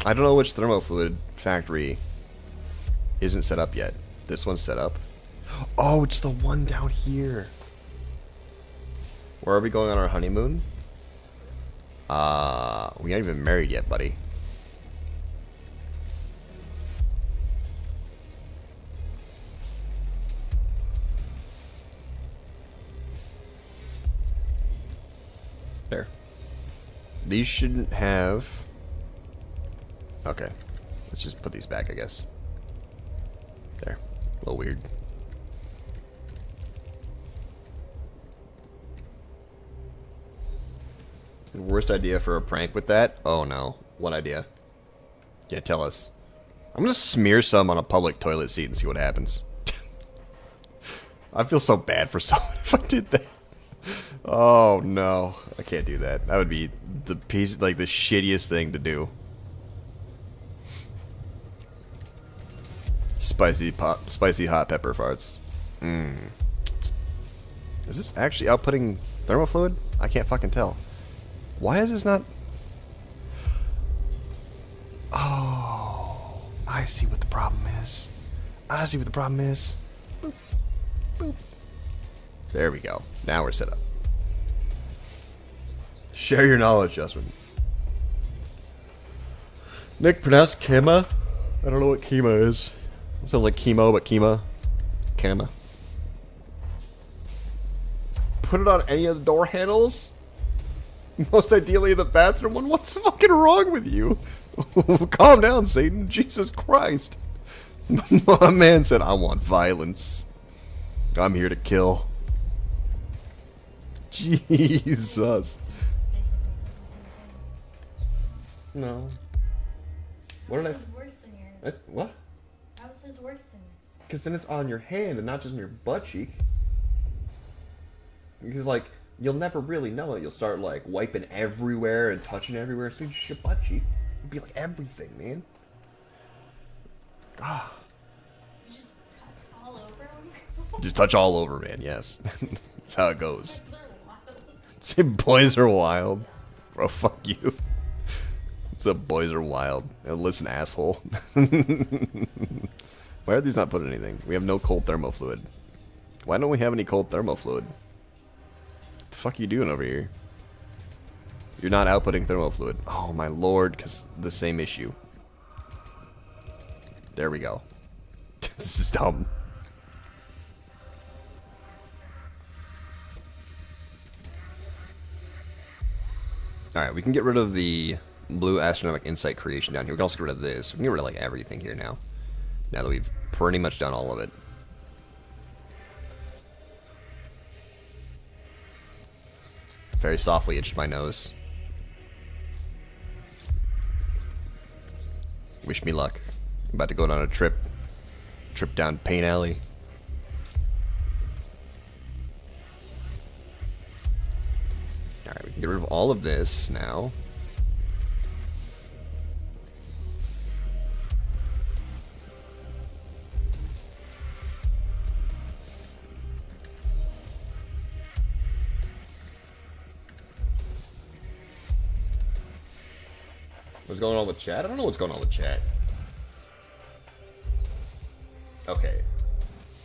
I don't know which thermofluid factory isn't set up yet. This one's set up. Oh, it's the one down here. Where are we going on our honeymoon? We aren't even married yet, buddy. There. These shouldn't have... Okay. Let's just put these back, I guess. There. A little weird. The worst idea for a prank with that? Oh no. What idea? Yeah, tell us. I'm gonna smear some on a public toilet seat and see what happens. I feel so bad for someone if I did that. Oh no. I can't do that. That would be the piece, like the shittiest thing to do. Spicy hot pepper farts. Mmm. Is this actually outputting thermofluid? I can't fucking tell. Why is this not... Oh, I see what the problem is. I see what the problem is. Boop, boop. There we go. Now we're set up. Share your knowledge, Justin. Nick, pronounced Kema? I don't know what Kema is. It sounds like chemo, but Kema. Kema. Put it on any of the door handles? Most ideally the bathroom one. What's fucking wrong with you? Calm down, Satan. Jesus Christ. My man said, I want violence. I'm here to kill. Jesus. No. What did I say? Worse than yours. What? How is his worse than yours? Because then it's on your hand and not just on your butt cheek. Because, like, you'll never really know it. You'll start, like, wiping everywhere and touching everywhere. So it's your butt cheek. It'll be like everything, man. Ah. You just touch all over him? Just touch all over, man, yes. That's how it goes. Boys are wild. Say boys are wild. Bro, fuck you. What's up, boys are wild? Listen, asshole. Why are these not putting anything? We have no cold thermofluid. Why don't we have any cold thermofluid? What the fuck are you doing over here? You're not outputting thermofluid. Oh my lord, because the same issue. There we go. This is dumb. Alright, we can get rid of the blue astronomic insight creation down here. We can also get rid of this. We can get rid of like everything here now. Now that we've pretty much done all of it. Very softly itched my nose. Wish me luck. I'm about to go on a trip. Trip down Pain Alley. Alright, we can get rid of all of this now. What's going on with chat? I don't know what's going on with chat. Okay.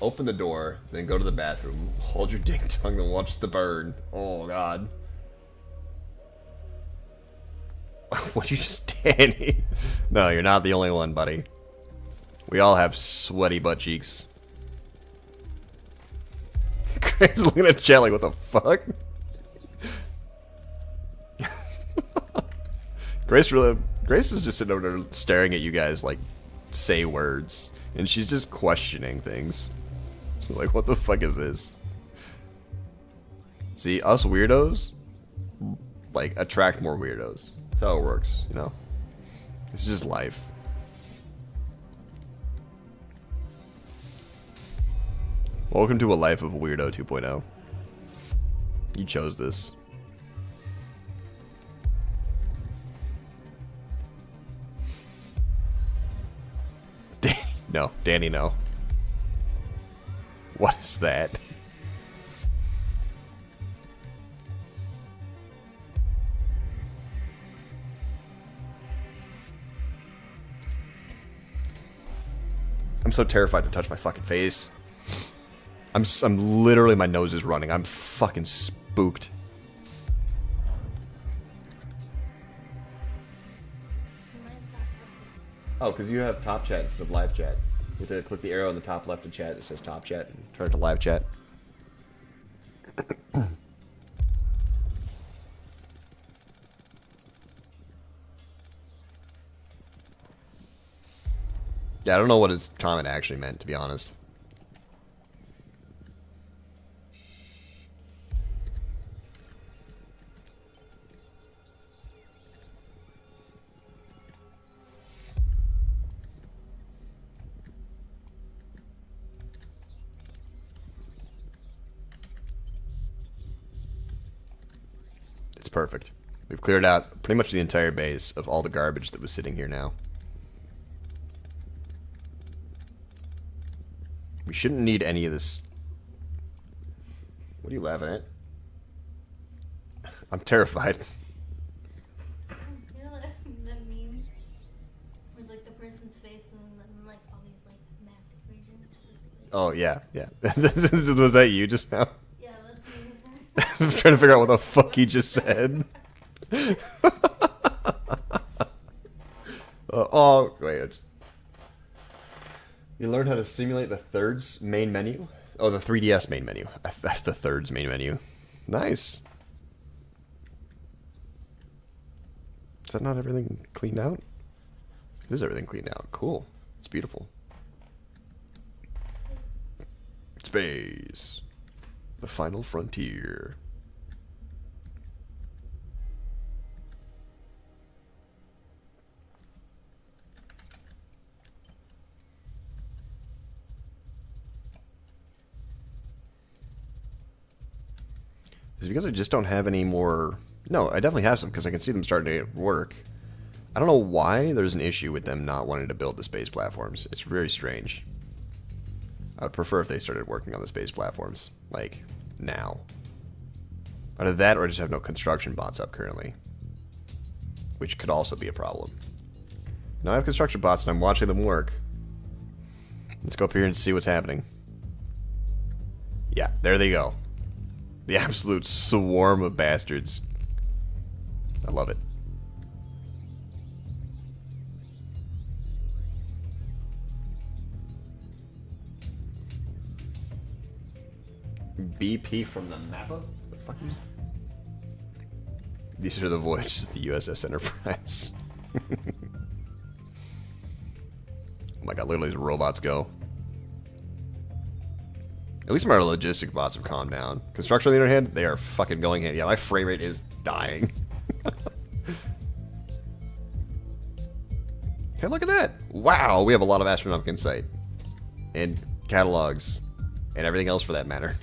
Open the door, then go to the bathroom. Hold your ding tongue and watch the burn. Oh, God. What you just standing? No, you're not the only one, buddy. We all have sweaty butt cheeks. Grace looking at chat like, what the fuck? Grace is just sitting over there staring at you guys like say words. And she's just questioning things. She's like, what the fuck is this? See, us weirdos, like, attract more weirdos. That's how it works, you know? It's just life. Welcome to a life of Weirdo 2.0. You chose this. No, Danny, no. What is that? I'm so terrified to touch my fucking face. I'm literally, my nose is running. I'm fucking spooked. Oh, because you have top chat instead of live chat. You have to click the arrow in the top left of chat that says top chat and turn it to live chat. Yeah, I don't know what his comment actually meant, to be honest. It's perfect. We've cleared out pretty much the entire base of all the garbage that was sitting here now. We shouldn't need any of this. What are you laughing at? I'm terrified. You know the meme? Where it's like the person's face and then like all these like math equations. Just, like, Oh, yeah, yeah. Was that you just now? yeah, that's me. I'm trying to figure out what the fuck he just said. Oh, wait. You learned how to simulate the Third's main menu? Oh, the 3DS main menu. That's the Third's main menu. Nice. Is that not everything cleaned out? It is everything cleaned out. Cool. It's beautiful. Space. The final frontier. Is it because I just don't have any more... No, I definitely have some because I can see them starting to work. I don't know why there's an issue with them not wanting to build the space platforms. It's very strange. I would prefer if they started working on the space platforms, like, now. Either that or I just have no construction bots up currently. Which could also be a problem. Now I have construction bots and I'm watching them work. Let's go up here and see what's happening. Yeah, there they go. The absolute swarm of bastards. I love it. BP from the Mappa? The fuck is... These are the voyages of the USS Enterprise. Oh my god, look at these robots go. At least my logistic bots have calmed down. Construction, on the other hand, they are fucking going in. Yeah, my frame rate is dying. Hey, look at that! Wow, we have a lot of astronomic insight. And catalogs. And everything else for that matter.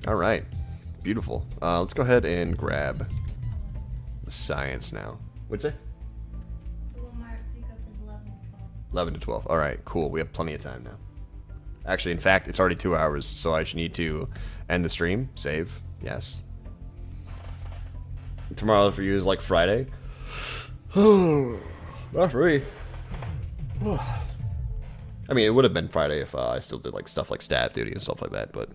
Alright. Beautiful. Let's go ahead and grab the science now. What'd you say? 11 to 12. Alright, cool. We have plenty of time now. Actually, in fact, it's already 2 hours, so I should need to end the stream. Save. Yes. Tomorrow for you is like Friday. Not free. I mean, it would have been Friday if I still did like stuff like staff duty and stuff like that, but...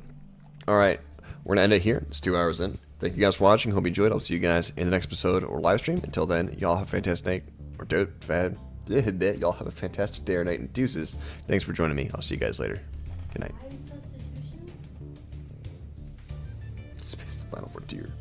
Alright, we're gonna end it here. It's 2 hours in. Thank you guys for watching. Hope you enjoyed. I'll see you guys in the next episode or live stream. Until then, y'all have a fantastic night. Or y'all have a fantastic day or night and deuces. Thanks for joining me. I'll see you guys later. Good night. Why substitutions? Space the final frontier.